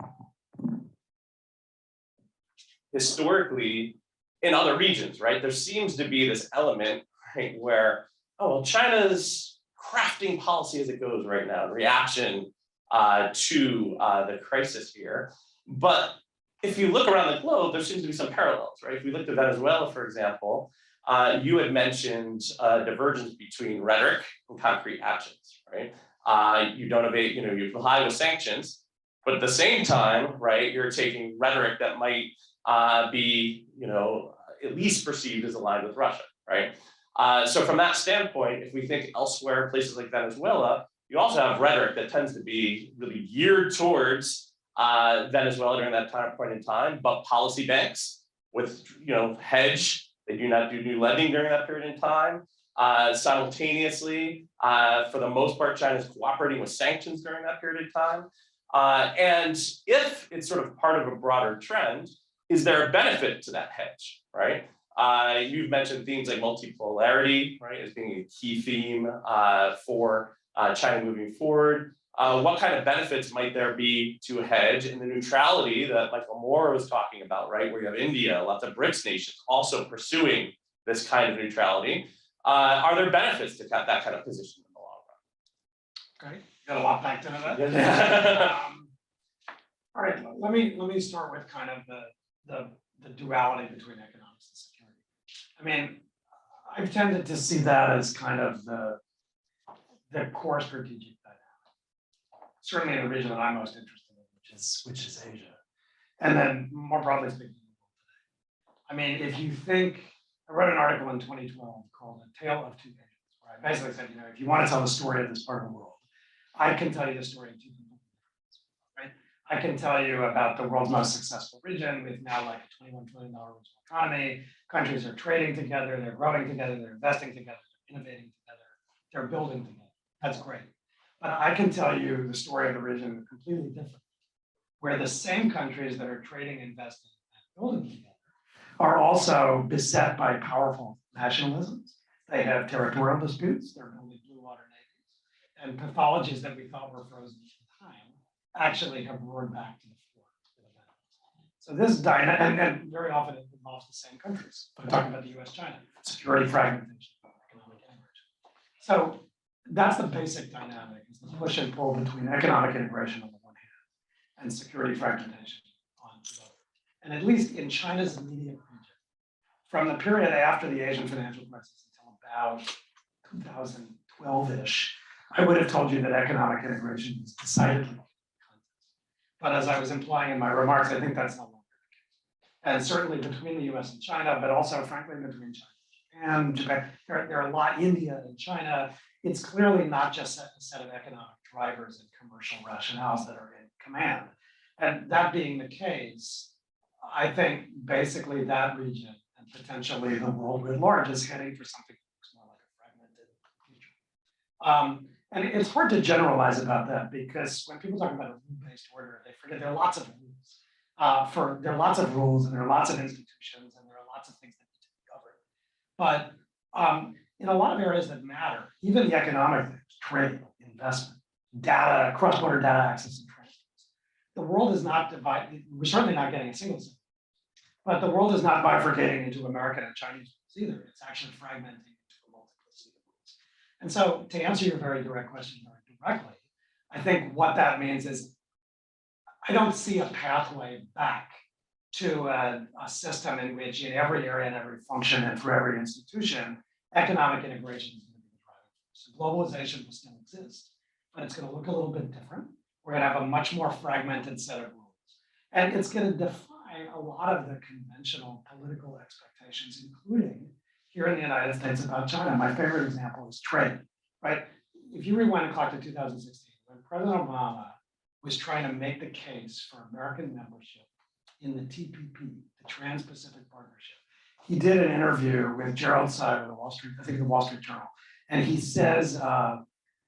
historically in other regions, right? There seems to be this element, right, where, oh, well, China's crafting policy as it goes right now, in reaction to the crisis here. But if you look around the globe, there seems to be some parallels, right? If we looked at Venezuela, for example, you had mentioned divergence between rhetoric and concrete actions, right? You don't evade, you comply with sanctions, but at the same time, right, you're taking rhetoric that might be, at least perceived as aligned with Russia, right? So from that standpoint, if we think elsewhere, places like Venezuela, you also have rhetoric that tends to be really geared towards Venezuela during that point in time, but policy banks with, hedge, they do not do new lending during that period in time. Simultaneously, for the most part, China's cooperating with sanctions during that period of time. And if it's sort of part of a broader trend, is there a benefit to that hedge, right? You've mentioned themes like multipolarity, right, as being a key theme for China moving forward. What kind of benefits might there be to a hedge in the neutrality that Michael Moore was talking about, right, where you have India, lots of BRICS nations also pursuing this kind of neutrality? Are there benefits to that kind of position in the long run? Okay, got a lot packed into that. All right, let me start with kind of the duality between economics and security. I mean, I've tended to see that as kind of the core strategic dynamic, certainly in the region that I'm most interested in, which is Asia, and then more broadly speaking, I mean, if you think, I wrote an article in 2012 called "A Tale of Two Asians," where I basically said, if you want to tell the story of this part of the world, I can tell you the story of two people. I can tell you about the world's most successful region with now like a $21 trillion regional economy. Countries are trading together, they're growing together, they're investing together, they're innovating together, they're building together. That's great. But I can tell you the story of the region completely different, where the same countries that are trading, investing, and building together are also beset by powerful nationalisms. They have territorial disputes, they're building blue water navies, and pathologies that we thought were frozen in time actually have roared back to the fore. So this dynamic, and very often it involves the same countries. I'm talking about the US, China, security fragmentation, economic integration. So that's the basic dynamic, is the push and pull between economic integration on the one hand and security fragmentation on the other. And at least in China's immediate region, from the period after the Asian financial crisis until about 2012-ish, I would have told you that economic integration is decidedly. But as I was implying in my remarks, I think that's no longer the case. And certainly between the US and China, but also frankly between China and Japan, there are a lot, India and China. It's clearly not just a set of economic drivers and commercial rationales that are in command. And that being the case, I think basically that region and potentially the world writ large is heading for something that looks more like a fragmented future. And it's hard to generalize about that, because when people talk about a rule-based order, they forget there are lots of rules. There are lots of rules, and there are lots of institutions, and there are lots of things that need to be governed. But in a lot of areas that matter, even the economic things, trade, investment, data, cross-border data access and transfers, the world is not divided. We're certainly not getting a single system, but the world is not bifurcating into American and Chinese rules either. It's actually fragmenting into a multiplicity of rules. And so to answer your very direct question very directly, I think what that means is I don't see a pathway back to a system in which in every area and every function and for every institution, economic integration is going to be the driving force. So globalization will still exist, but it's going to look a little bit different. We're going to have a much more fragmented set of rules. And it's going to defy a lot of the conventional political expectations, including here in the United States about China. My favorite example is trade, right? If you rewind the clock to 2016, when President Obama was trying to make the case for American membership in the TPP, the Trans-Pacific Partnership. He did an interview with Gerald Side of the Wall Street, I think the Wall Street Journal, and he says,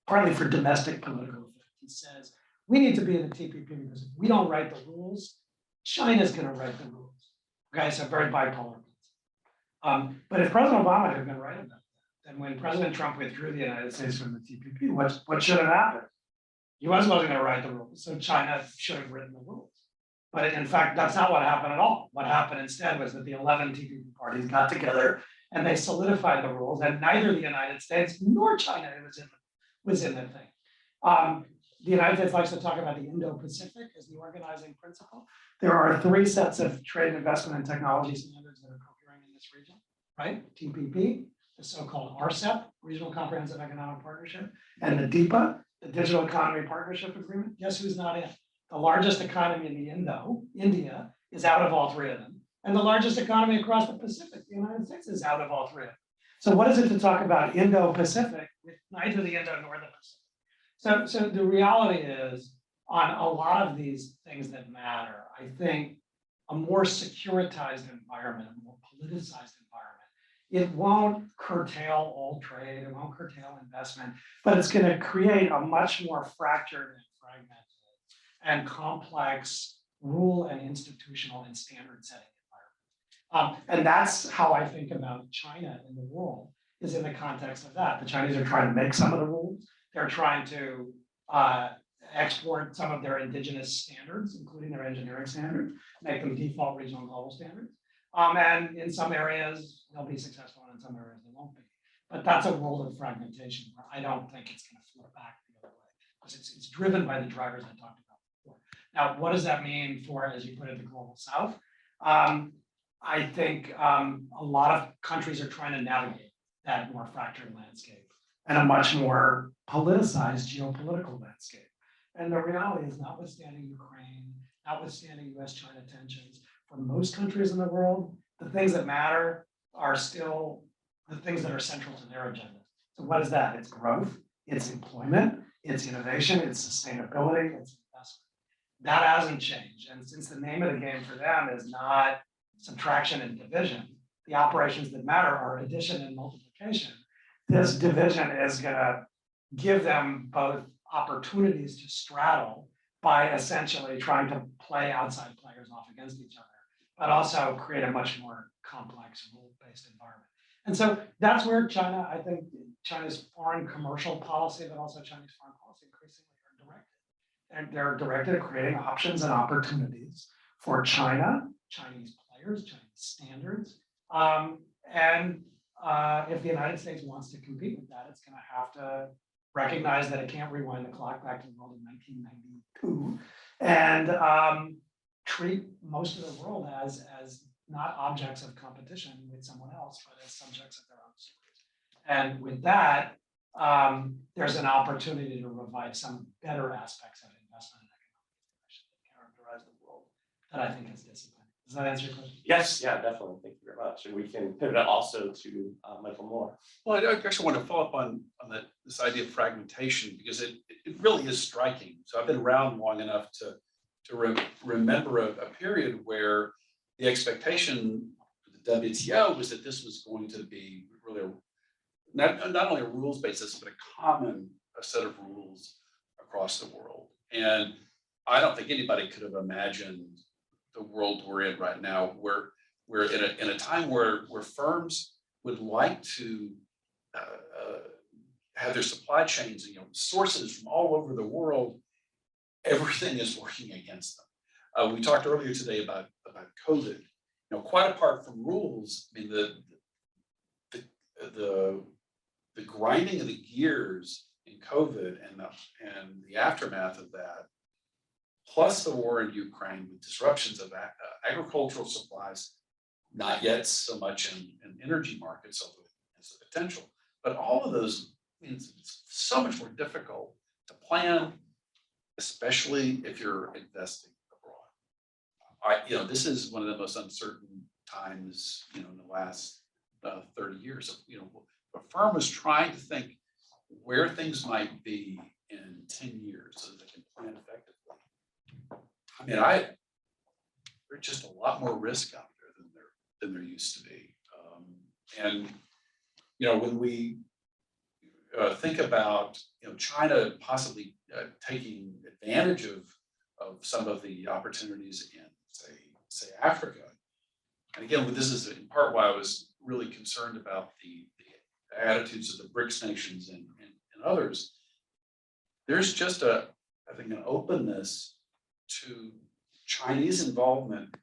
partly for domestic political effect, he says, we need to be in the TPP because if we don't write the rules, China's going to write the rules. Okay, so very bipolar. But if President Obama had been right about that, then when President Trump withdrew the United States from the TPP, what should have happened? US wasn't going to write the rules, so China should have written the rules. But in fact, that's not what happened at all. What happened instead was that the 11 TPP parties got together and they solidified the rules, and neither the United States nor China was in the thing. The United States likes to talk about the Indo-Pacific as the organizing principle. There are 3 sets of trade, investment, and technology standards that are cohering in this region, right? TPP, the so-called RCEP, Regional Comprehensive Economic Partnership, and the DIPA, the Digital Economy Partnership Agreement. Guess who's not in? The largest economy in the India, is out of all 3 of them. And the largest economy across the Pacific, the United States, is out of all 3 of them. So what is it to talk about Indo-Pacific with neither the Indo nor the Pacific? So the reality is, on a lot of these things that matter, I think a more securitized environment, a more politicized environment, it won't curtail all trade, it won't curtail investment, but it's going to create a much more fractured and fragmented and complex rule and institutional and standard setting environment. And that's how I think about China in the world, is in the context of that. The Chinese are trying to make some of the rules. They're trying to export some of their indigenous standards, including their engineering standards, make them default regional and global standards. And in some areas, they'll be successful, and in some areas they won't be. But that's a world of fragmentation where I don't think it's going to flip back the other way, because it's driven by the drivers I talked about before. Now, what does that mean for, as you put it, the global South? I think a lot of countries are trying to navigate that more fractured landscape and a much more politicized geopolitical landscape. And the reality is, notwithstanding Ukraine, notwithstanding US-China tensions, for most countries in the world, the things that matter are still the things that are central to their agenda. So what is that? It's growth, it's employment, it's innovation, it's sustainability, it's investment. That hasn't changed. And since the name of the game for them is not subtraction and division, the operations that matter are addition and multiplication. This division is going to give them both opportunities to straddle by essentially trying to play outside players off against each other, but also create a much more complex rule-based environment. And so that's where China, I think China's foreign commercial policy, but also Chinese foreign policy increasingly are directed. And they're directed at creating options and opportunities for China, Chinese players, Chinese standards. If the United States wants to compete with that, it's going to have to recognize that it can't rewind the clock back to the world of 1992 and treat most of the world as not objects of competition with someone else, but as subjects of their own stories. And with that, there's an opportunity to revive some better aspects of investment and economic integration that characterize the world that I think is disciplined. Does that answer your question? Yes, yeah, definitely. Thank you very much. And we can pivot also to Michael Moore. Well, I actually want to follow up on this idea of fragmentation, because it really is striking. So I've been around long enough to remember a period where the expectation for the WTO was that this was going to be really not only a rules basis, but a common set of rules across the world. And I don't think anybody could have imagined the world we're in right now, where we're in a time where firms would like to have their supply chains, sources from all over the world. Everything is working against them. We talked earlier today about COVID. Quite apart from rules, I mean the grinding of the gears in COVID and the aftermath of that, plus the war in Ukraine, with disruptions of agricultural supplies, not yet so much in energy markets, although it's a potential, but all of those means it's so much more difficult to plan, especially if you're investing abroad. This is one of the most uncertain times, in the last 30 years. A firm is trying to think where things might be in 10 years so that they can plan effectively. I mean, there's just a lot more risk out there than there used to be. And, you know, when we think about, you know, China possibly taking advantage of some of the opportunities in, say Africa. And again, this is in part why I was really concerned about the attitudes of the BRICS nations and others. There's just I think, an openness to Chinese involvement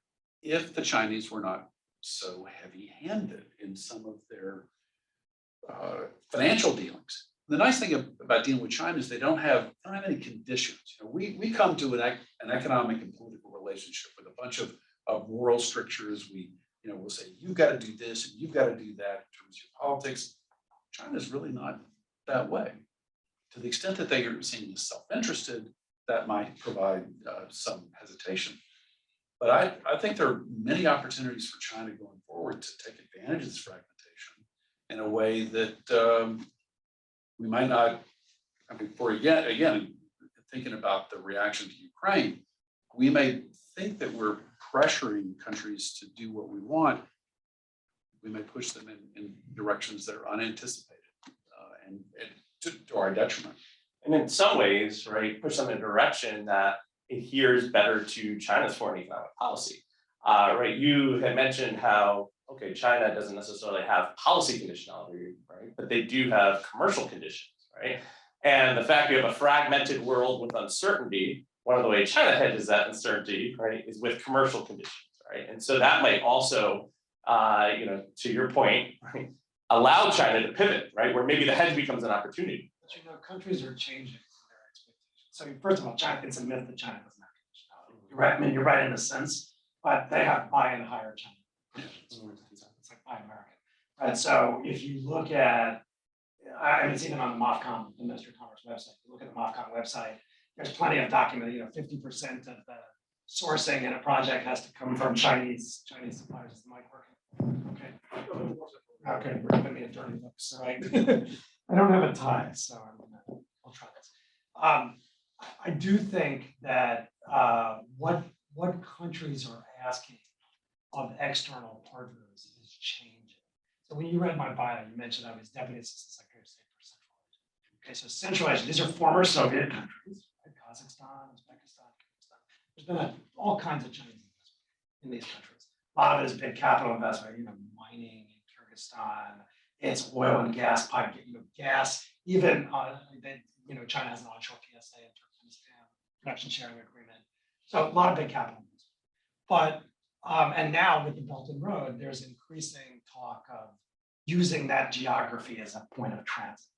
if the Chinese were not so heavy-handed in some of their financial dealings. The nice thing about dealing with China is they don't have any conditions. You know, we come to an economic and political relationship with a bunch of moral strictures. We'll say, you've got to do this and you've got to do that in terms of your politics. China's really not that way. To the extent that they are seen as self-interested, that might provide some hesitation. But I think there are many opportunities for China going forward to take advantage of this fragmentation in a way that we might not. I mean, again, thinking about the reaction to Ukraine, we may think that we're pressuring countries to do what we want. We may push them in directions that are unanticipated and to our detriment. And in some ways, right, push them in a direction that adheres better to China's foreign economic policy. Right, you had mentioned how, okay, China doesn't necessarily have policy conditionality, right, but they do have commercial conditions, right? And the fact we have a fragmented world with uncertainty, one of the ways China hedges that uncertainty, right, is with commercial conditions, right? And so that might also, to your point, right, allow China to pivot, right, where maybe the hedge becomes an opportunity. But you know, countries are changing their expectations. So first of all, China, it's a myth that China doesn't have conditionality. You're right. I mean, you're right in a sense, but they have buy and hire China. It's like buy American, right? So if you look at, I mean, it's even on the MOFCOM, the Ministry of Commerce website. You look at the MOFCOM website. There's plenty of document. 50% of the sourcing in a project has to come from Chinese suppliers. Is the mic working? Okay. Okay, we're giving me a dirty look, right? I don't have a tie, so I'll try this. I do think that what countries are asking of external partners is changing. So when you read my bio, you mentioned I was Deputy Assistant Secretary of State for Central Asia. Okay, so Central Asia, these are former Soviet countries, right? Kazakhstan, Uzbekistan, Kyrgyzstan. There's been all kinds of Chinese investment in these countries. A lot of it is big capital investment, mining in Kyrgyzstan. It's oil and gas pipe, gas. Even China has an onshore PSA in Turkmenistan, production sharing agreement. So a lot of big capital investment. But and now with the Belt and Road, there's increasing talk of using that geography as a point of transit,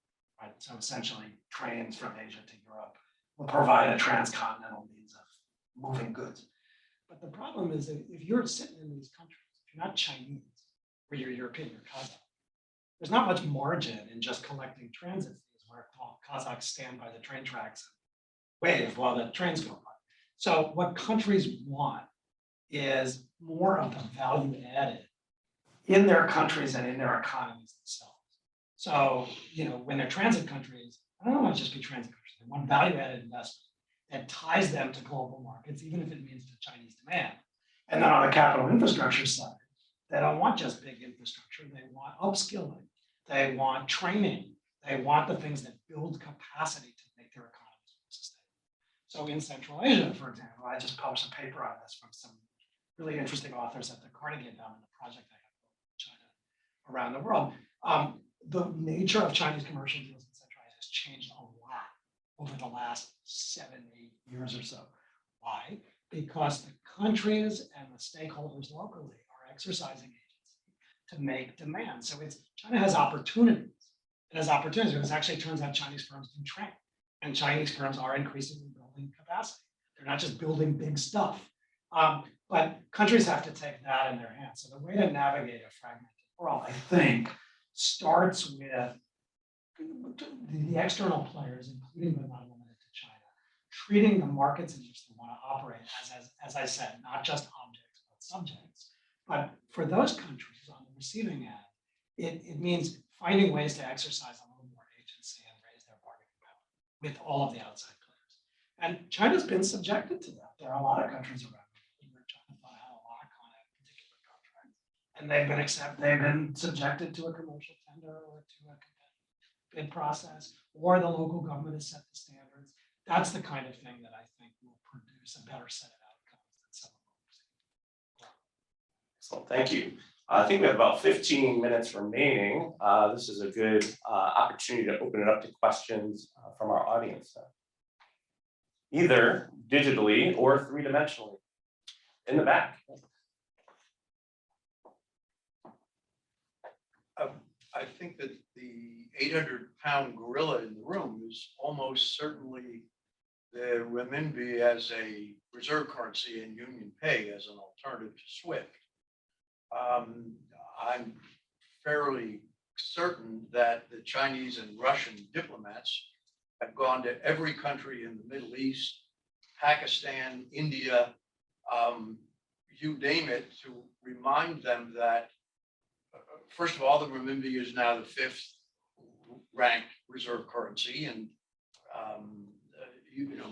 right? So essentially, trains from Asia to Europe will provide a transcontinental means of moving goods. But the problem is that if you're sitting in these countries, if you're not Chinese, or you're European, you're Kazakh, there's not much margin in just collecting transit fees where Kazakhs stand by the train tracks and wave while the trains go by. So what countries want is more of the value added in their countries and in their economies themselves. So, when they're transit countries, I don't want to just be transit countries. They want value added investment that ties them to global markets, even if it means to Chinese demand. And then on the capital infrastructure side, they don't want just big infrastructure. They want upskilling. They want training. They want the things that build capacity to make their economies more sustainable. So in Central Asia, for example, I just published a paper on this from some really interesting authors at the Carnegie Endowment, a project I have in China around the world. The nature of Chinese commercial deals in Central Asia has changed a lot over the last 7-8 years or so. Why? Because the countries and the stakeholders locally are exercising agency to make demands. So China has opportunities. It has opportunities because it actually turns out Chinese firms do train, and Chinese firms are increasingly building capacity. They're not just building big stuff. But countries have to take that in their hands. So the way to navigate a fragmented world, I think, starts with the external players, including but not limited to China, treating the markets in which they want to operate as I said, not just objects, but subjects. But for those countries on the receiving end, it means finding ways to exercise a little more agency and raise their bargaining power with all of the outside players. And China's been subjected to that. There are a lot of countries around where China had a lock on a particular contract. And they've been subjected to a commercial tender or to a competitive bid process, or the local government has set the standards. That's the kind of thing that I think will produce a better set of outcomes than some of what we're seeing. Excellent, thank you. I think we have about 15 minutes remaining. This is a good opportunity to open it up to questions from our audience, either digitally or three-dimensionally. In the back. I think that the 800-pound gorilla in the room is almost certainly the renminbi as a reserve currency and union pay as an alternative to SWIFT. I'm fairly certain that the Chinese and Russian diplomats have gone to every country in the Middle East, Pakistan, India, you name it, to remind them that, first of all, the renminbi is now the 5th ranked reserve currency, and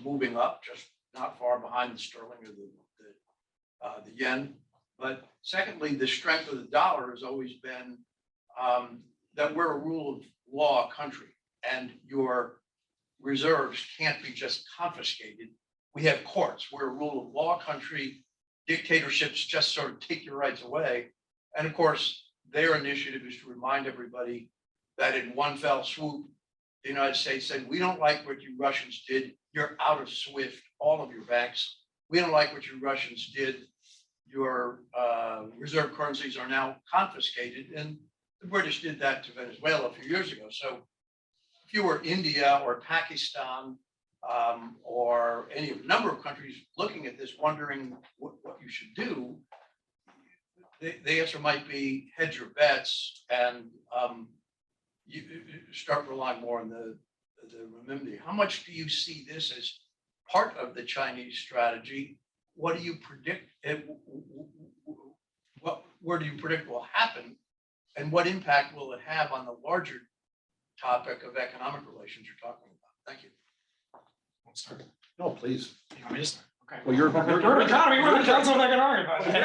moving up, just not far behind the sterling or the yen. But secondly, the strength of the dollar has always been that we're a rule of law country, and your reserves can't be just confiscated. We have courts. We're a rule of law country. Dictatorships just sort of take your rights away. And of course, their initiative is to remind everybody that in one fell swoop, the United States said, we don't like what you Russians did. You're out of SWIFT, all of your banks. We don't like what you Russians did. Your reserve currencies are now confiscated. And the British did that to Venezuela a few years ago. So if you were India or Pakistan or any number of countries looking at this, wondering what you should do, the answer might be hedge your bets and you start relying more on the renminbi. How much do you see this as part of the Chinese strategy? What do you predict? Where do you predict will happen? And what impact will it have on the larger topic of economic relations you're talking about? Thank you. No, please. You want me to start? Okay. Well, you're We're economy, we're the council of economic advisors.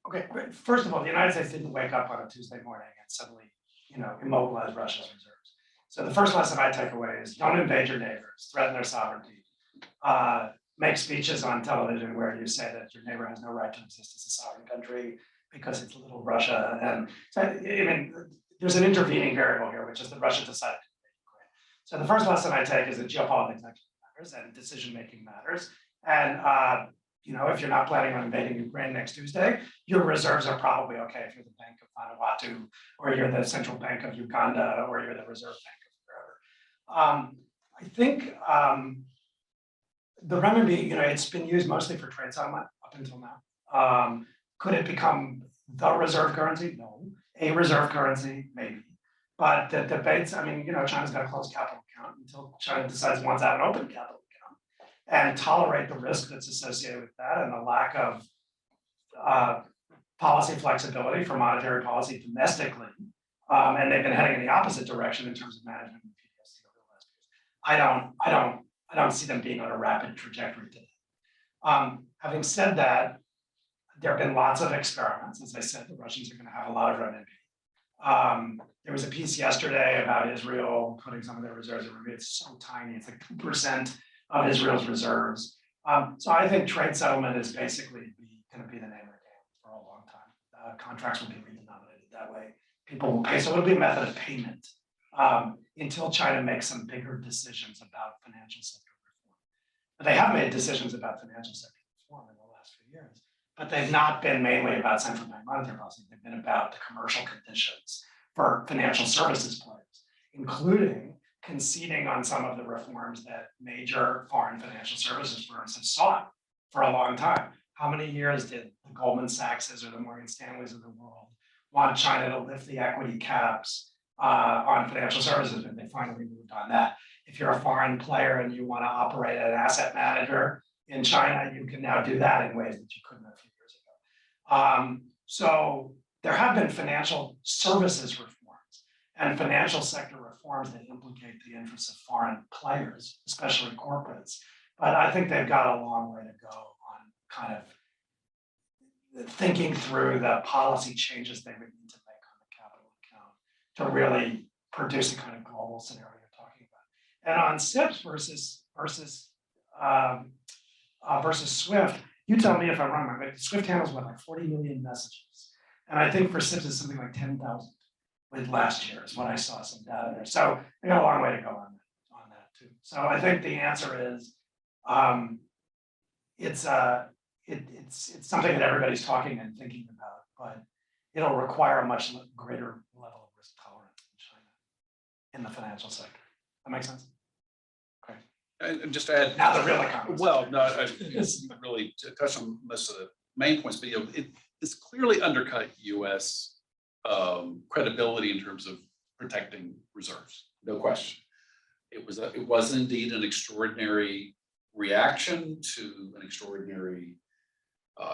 Okay, first of all, the United States didn't wake up on a Tuesday morning and suddenly, immobilize Russia's reserves. So the first lesson I take away is don't invade your neighbors, threaten their sovereignty, make speeches on television where you say that your neighbor has no right to exist as a sovereign country because it's little Russia. And so, there's an intervening variable here, which is that Russia decided to invade Ukraine. So the first lesson I take is that geopolitics matters and decision-making matters. And if you're not planning on invading Ukraine next Tuesday, your reserves are probably okay if you're the Bank of Vanuatu, or you're the Central Bank of Uganda, or you're the Reserve Bank of wherever. I think the renminbi, it's been used mostly for trade settlement up until now. Could it become the reserve currency? No. A reserve currency, maybe. But the debates, China's got a closed capital account until China decides it wants to have an open capital account and tolerate the risk that's associated with that and the lack of policy flexibility for monetary policy domestically. And they've been heading in the opposite direction in terms of management of PDSC over the last years. I don't see them being on a rapid trajectory to that. Having said that, there have been lots of experiments. As I said, the Russians are going to have a lot of renminbi. There was a piece yesterday about Israel putting some of their reserves in renminbi. It's so tiny; it's like 2% of Israel's reserves. So I think trade settlement is basically going to be the name of the game for a long time. Contracts will be redenominated that way. People will pay. So it'll be a method of payment until China makes some bigger decisions about financial sector reform. But they have made decisions about financial sector reform in the last few years. But they've not been mainly about central bank monetary policy. They've been about the commercial conditions for financial services players, including conceding on some of the reforms that major foreign financial services firms have sought for a long time. How many years did the Goldman Sachs's or the Morgan Stanleys of the world want China to lift the equity caps on financial services? And they finally moved on that. If you're a foreign player and you want to operate an asset manager in China, you can now do that in ways that you couldn't a few years ago. So there have been financial services reforms. and financial sector reforms that implicate the interests of foreign players, especially corporates. But I think they've got a long way to go on kind of thinking through the policy changes they would need to make on the capital account to really produce the kind of global scenario you're talking about. And on SIPs versus Swift, you tell me if I'm wrong, but Swift handles what, like 40 million messages. And I think for SIPs it's something like 10,000 with last year is what I saw some data there. So they got a long way to go on that too. So I think the answer is it's something that everybody's talking and thinking about, but it'll require a much greater level of risk tolerance in China in the financial sector. That makes sense? Okay. And just to add, Now the real economy. well, no, you really touched on most of the main points, but it's clearly undercut U.S. Credibility in terms of protecting reserves, no question. It was indeed an extraordinary reaction to an extraordinary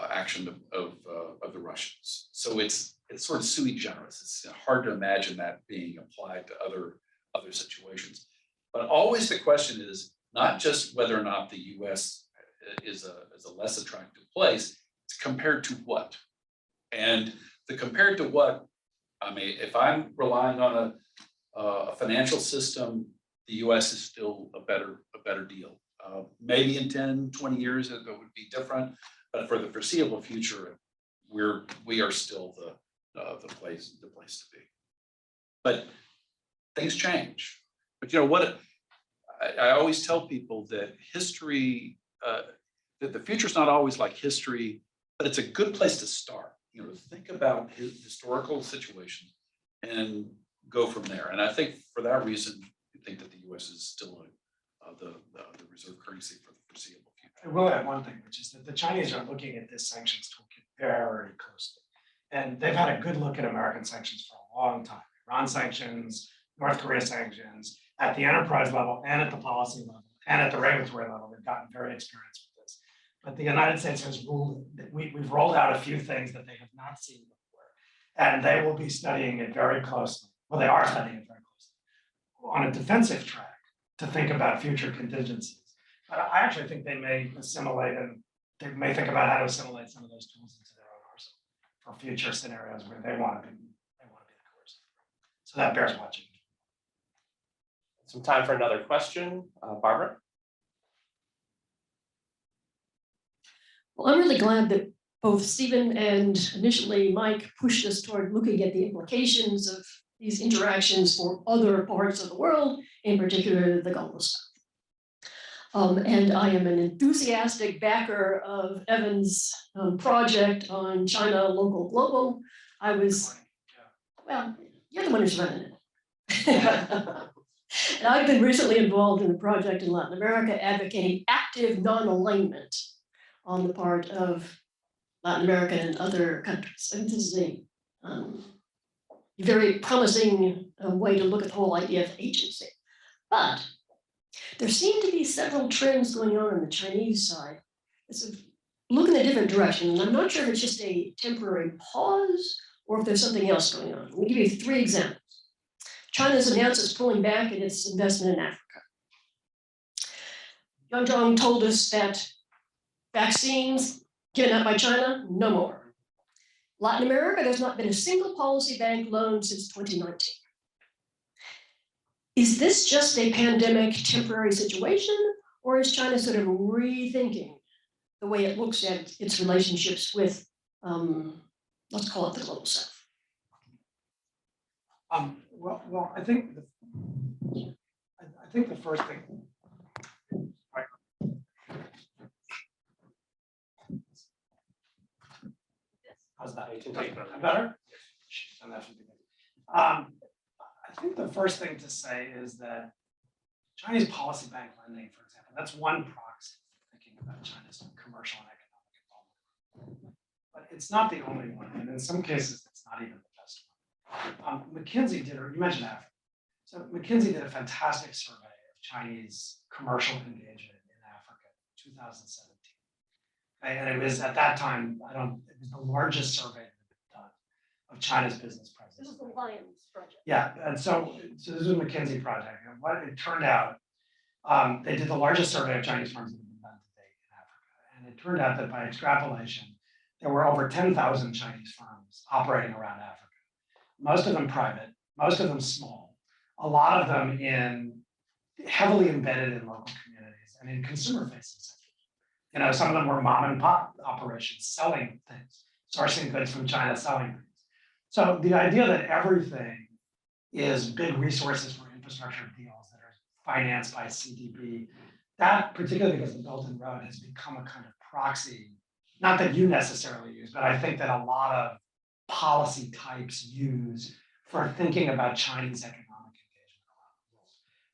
action of the Russians. So it's sort of sui generis. It's hard to imagine that being applied to other situations. But always the question is not just whether or not the U.S. is a less attractive place. It's compared to what, and the compared to what. I mean, if I'm relying on a financial system, the U.S. is still a better deal. Maybe in 10, 20 years it would be different, but for the foreseeable future, we are still the place to be. But things change. But you know what? I always tell people that history, that the future is not always like history, but it's a good place to start. You know, think about historical situations and go from there. And I think for that reason, I think that the U.S. is still the reserve currency for the foreseeable future. I will add one thing, which is that the Chinese are looking at this sanctions toolkit very closely. And they've had a good look at American sanctions for a long time. Iran sanctions, North Korea sanctions, at the enterprise level and at the policy level and at the regulatory level, they've gotten very experienced with this. But the United States has ruled, we've rolled out a few things that they have not seen before. And they will be studying it very closely. Well, they are studying it very closely on a defensive track to think about future contingencies. But I actually think they may assimilate and they may think about how to assimilate some of those tools into their own arsenal for future scenarios where they want to be the coercive. So that bears watching. Some time for another question. Barbara? Well, I'm really glad that both Stephen and initially Mike pushed us toward looking at the implications of these interactions for other parts of the world, in particular the global south. And I am an enthusiastic backer of Evan's project on China Local Global. I was, well, you're the one who's running it. And I've been recently involved in a project in Latin America advocating active non-alignment on the part of Latin America and other countries. And this is a very promising way to look at the whole idea of agency. But there seem to be several trends going on the Chinese side. It's looking in a different direction. And I'm not sure if it's just a temporary pause or if there's something else going on. Let me give you 3 examples. China's announced it's pulling back in its investment in Africa. Yang Zhang told us that vaccines given out by China, no more. Latin America, there's not been a single policy bank loan since 2019. Is this just a pandemic temporary situation, or is China sort of rethinking the way it looks at its relationships with, let's call it the global south? Well, I think the first thing. How's that? Better? I think the first thing to say is that Chinese policy bank lending, for example, that's one proxy for thinking about China's commercial and economic involvement. But it's not the only one, and in some cases, it's not even the best one. McKinsey did, or you mentioned Africa. So McKinsey did a fantastic survey of Chinese commercial engagement in Africa in 2017. Okay, and it was at that time, it was the largest survey that had been done. of China's business presence. This is the Lions project. Yeah, and so this is a McKinsey project, and what it turned out, they did the largest survey of Chinese firms that have been done to date in Africa, and it turned out that by extrapolation, there were over 10,000 Chinese firms operating around Africa. Most of them private, most of them small, a lot of them heavily embedded in local communities and in consumer-facing sectors. Some of them were mom and pop operations selling things, sourcing goods from China, selling things. So the idea that everything is big resources for infrastructure deals that are financed by CDB, that particularly because the Belt and Road has become a kind of proxy, not that you necessarily use, but I think that a lot of policy types use for thinking about Chinese economic engagement around the world.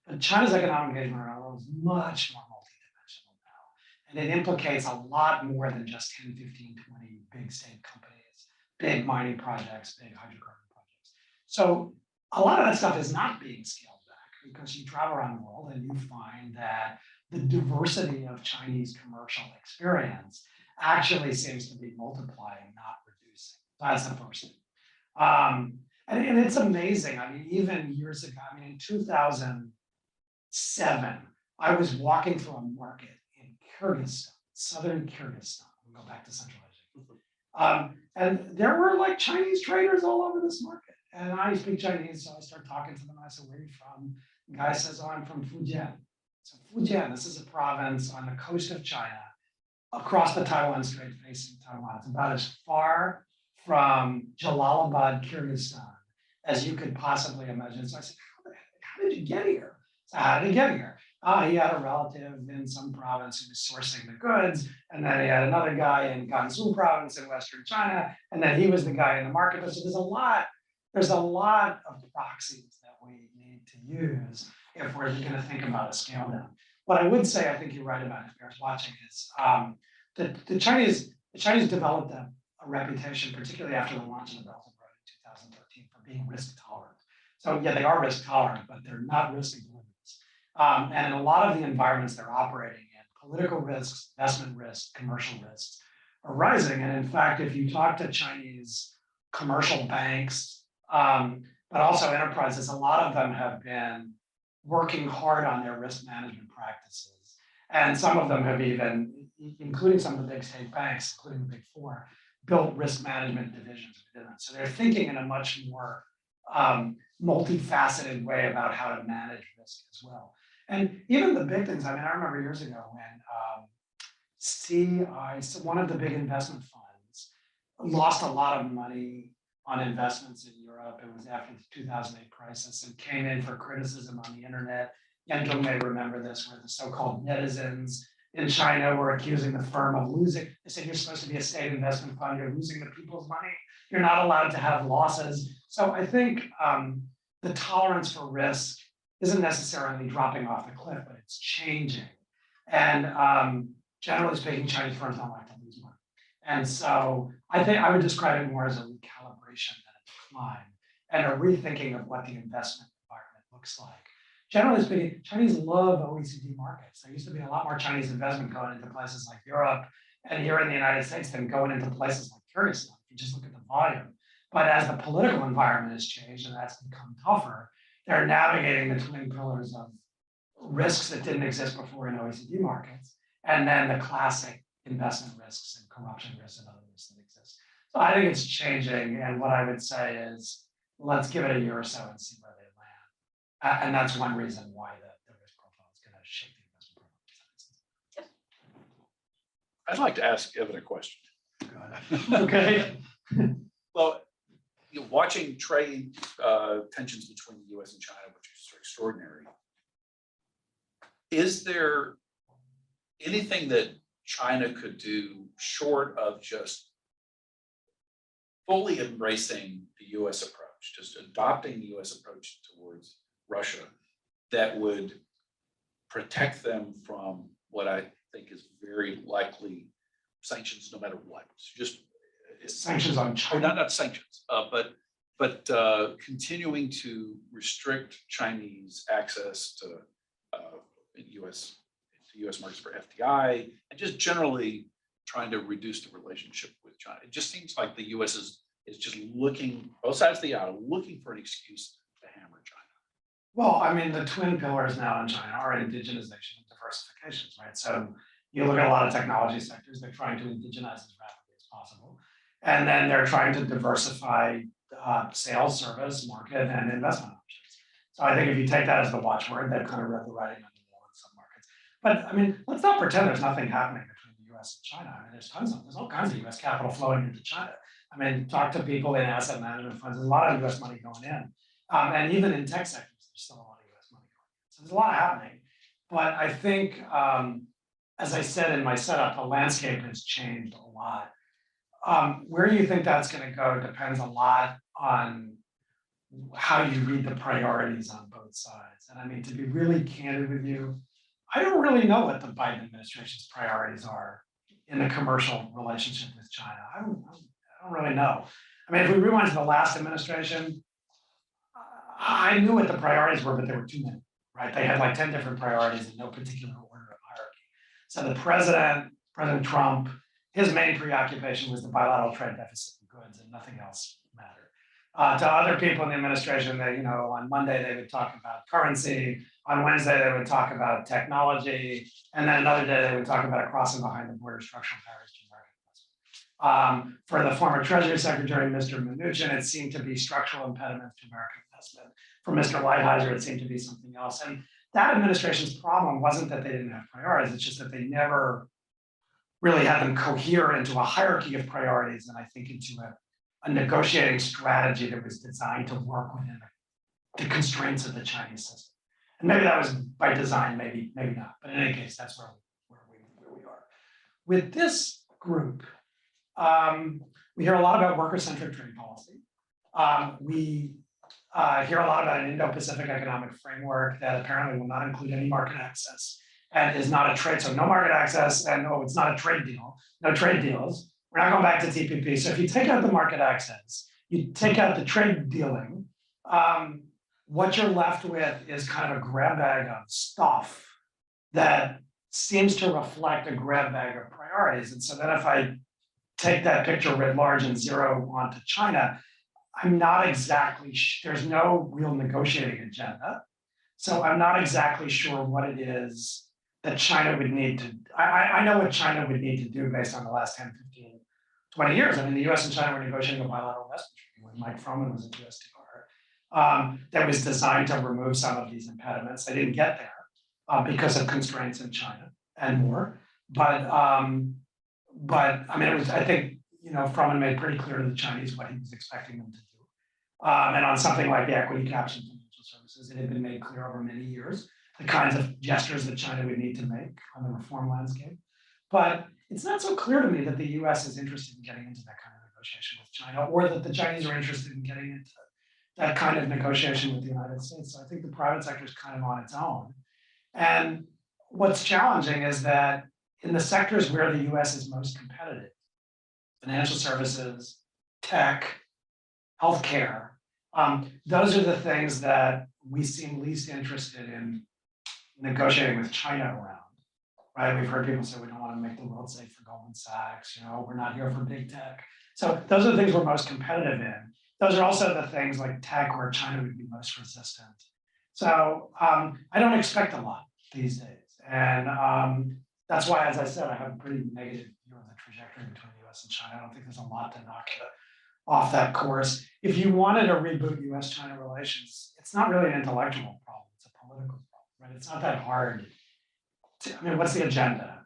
But China's economic engagement around the world is much more multidimensional now. And it implicates a lot more than just 10, 15, 20 big state companies, big mining projects, big hydrocarbon projects. So a lot of that stuff is not being scaled back because you travel around the world and you find that the diversity of Chinese commercial experience actually seems to be multiplying, not reducing. That's the first thing. And it's amazing. I mean, even years ago, in 2007, I was walking through a market in Kyrgyzstan, southern Kyrgyzstan. We'll go back to Central Asia. And there were like Chinese traders all over this market. And I speak Chinese, so I start talking to them. I said, "Where are you from?" The guy says, "Oh, I'm from Fujian." So Fujian, this is a province on the coast of China, across the Taiwan Strait facing Taiwan. It's about as far from Jalalabad, Kyrgyzstan, as you could possibly imagine. So I said, how did you get here? So how did he get here? He had a relative in some province who was sourcing the goods, and then he had another guy in Gansu province in Western China, and then he was the guy in the market. So there's a lot of proxies that we need to use if we're going to think about a scale down. What I would say, I think you're right about if you're watching, is the Chinese developed a reputation, particularly after the launch of the Belt and Road in 2013, for being risk tolerant. So yeah, they are risk tolerant, but they're not risk oblivious. And in a lot of the environments they're operating in, political risks, investment risks, commercial risks are rising. And in fact, if you talk to Chinese commercial banks, but also enterprises, a lot of them have been working hard on their risk management practices. And some of them have even, including some of the big state banks, including the big four, built risk management divisions within them. So they're thinking in a much more multifaceted way about how to manage risk as well. And even the big things, I remember years ago when one of the big investment funds, lost a lot of money on investments in Europe. It was after the 2008 crisis and came in for criticism on the internet. Yentong may remember this, where the so-called netizens in China were accusing the firm of losing. They said, "You're supposed to be a state investment fund, you're losing the people's money. You're not allowed to have losses." So I think the tolerance for risk isn't necessarily dropping off the cliff, but it's changing. And generally speaking, Chinese firms don't like to lose money. And so I think I would describe it more as a recalibration than a decline, and a rethinking of what the investment environment looks like. Generally speaking, Chinese love OECD markets. There used to be a lot more Chinese investment going into places like Europe and here in the United States than going into places like Kyrgyzstan, if you just look at the volume. But as the political environment has changed and that's become tougher, they're navigating the twin pillars of risks that didn't exist before in OECD markets, and then the classic investment risks and corruption risks and other risks that exist. So I think it's changing, and what I would say is, let's give it a year or so and see where they land. And that's one reason why the risk profile is going to shape the investment profile. I'd like to ask Evan a question. Okay. Well, watching trade tensions between the U.S. and China, which is extraordinary, is there anything that China could do short of just fully embracing the U.S. approach, just adopting the U.S. approach towards Russia, that would protect them from what I think is very likely sanctions, no matter what? So just Sanctions on China. not sanctions, but continuing to restrict Chinese access to U.S. markets for FDI, and just generally trying to reduce the relationship with China. It just seems like the U.S. is is just looking, both sides of the aisle, looking for an excuse to hammer China. Well, I mean, the twin pillars now in China are indigenization and diversifications, right? So you look at a lot of technology sectors, they're trying to indigenize as rapidly as possible. And then they're trying to diversify sales, service, market, and investment options. So I think if you take that as the watchword, they've kind of read the writing on the wall in some markets. But I mean, let's not pretend there's nothing happening between the US and China. I mean, there's all kinds of US capital flowing into China. I mean, talk to people in asset management funds, there's a lot of US money going in. And even in tech sectors, there's still a lot of US money going in. So there's a lot happening. But I think, as I said in my setup, the landscape has changed a lot. Where you think that's going to go depends a lot on how you read the priorities on both sides. And I mean, to be really candid with you, I don't really know what the Biden administration's priorities are in the commercial relationship with China. I don't really know. I mean, if we rewind to the last administration, I knew what the priorities were, but there were too many, right? They had like 10 different priorities in no particular order of hierarchy. So the President Trump, his main preoccupation was the bilateral trade deficit in goods and nothing else mattered. To other people in the administration, they, on Monday they would talk about currency, on Wednesday they would talk about technology, and then another day they would talk about crossing behind the border structural barriers to American investment. For the former Treasury Secretary, Mr. Mnuchin, it seemed to be structural impediments to American investment. For Mr. Lighthizer, it seemed to be something else. And that administration's problem wasn't that they didn't have priorities, it's just that they never really had them cohere into a hierarchy of priorities, and I think into a negotiating strategy that was designed to work within the constraints of the Chinese system. And maybe that was by design, maybe not. But in any case, that's where we are. With this group, we hear a lot about worker-centric trade policy. We hear a lot about an Indo-Pacific economic framework that apparently will not include any market access and is not a trade, so no market access, and it's not a trade deal, no trade deals. We're not going back to TPP. So if you take out the market access, you take out the trade dealing, what you're left with is kind of a grab bag of stuff that seems to reflect a grab bag of priorities. And so then if I take that picture writ large and zero onto China, I'm not exactly, there's no real negotiating agenda. So I'm not exactly sure what it is that China would need to, I know what China would need to do based on the last 10, 15, 20 years. I mean, the US and China were negotiating a bilateral investment treaty when Mike Froman was at USTR that was designed to remove some of these impediments. They didn't get there because of constraints in China and more. But I mean, I think, Froman made pretty clear to the Chinese what he was expecting them to do. And on something like the equity caps in financial services, it had been made clear over many years the kinds of gestures that China would need to make on the reform landscape. But it's not so clear to me that the US is interested in getting into that kind of negotiation with China, or that the Chinese are interested in getting into that kind of negotiation with the United States. So I think the private sector is kind of on its own. And what's challenging is that in the sectors where the US is most competitive, financial services, tech, healthcare, those are the things that we seem least interested in negotiating with China around, right? We've heard people say we don't want to make the world safe for Goldman Sachs, we're not here for big tech. So those are the things we're most competitive in. Those are also the things like tech where China would be most resistant. So I don't expect a lot these days. And that's why, as I said, I have a pretty negative view of the trajectory between the US and China. I don't think there's a lot to knock off that course. If you wanted to reboot US-China relations, it's not really an intellectual problem, it's a political problem, right? It's not that hard. What's the agenda?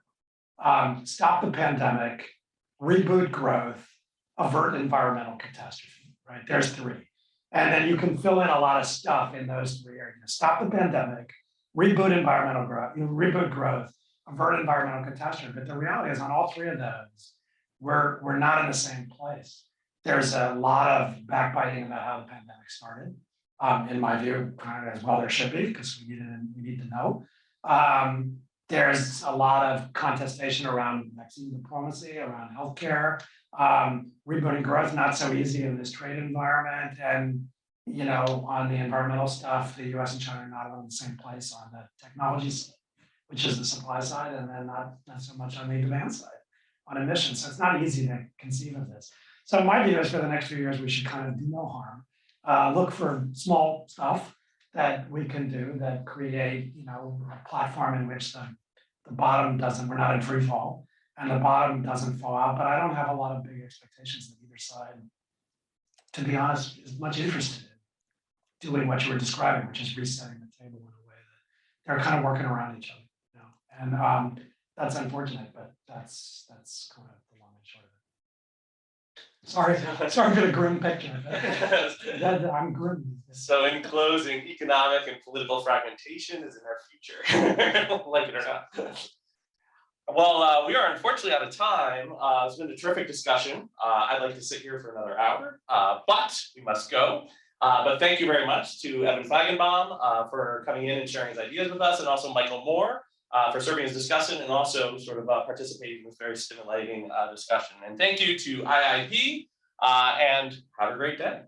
Stop the pandemic, reboot growth, avert environmental catastrophe, right? There's three. And then you can fill in a lot of stuff in those three areas. Stop the pandemic, reboot environmental growth, reboot growth, avert environmental catastrophe. But the reality is on all three of those, we're not in the same place. There's a lot of backbiting about how the pandemic started. In my view, kind of as well there should be, because we need to know. There's a lot of contestation around vaccine diplomacy, around healthcare, rebooting growth, not so easy in this trade environment. And, on the environmental stuff, the US and China are not on the same place on the technology side, which is the supply side, and then not so much on the demand side on emissions. So it's not easy to conceive of this. So my view is for the next few years, we should kind of do no harm. Look for small stuff that we can do that create, a platform in which the bottom doesn't, we're not in free fall, and the bottom doesn't fall out, but I don't have a lot of big expectations that either side, to be honest, is much interested in doing what you were describing, which is resetting the table in a way that they're kind of working around each other, and that's unfortunate, but that's kind of the long and short of it. Sorry for the grim picture. I'm grim. So in closing, economic and political fragmentation is in our future, like it or not. Well, we are unfortunately out of time. It's been a terrific discussion. I'd like to sit here for another hour, but we must go. But thank you very much to Evan Feigenbaum for coming in and sharing his ideas with us, and also Michael Moore for serving as discussant and also sort of participating in this very stimulating discussion. And thank you to IIP, and have a great day.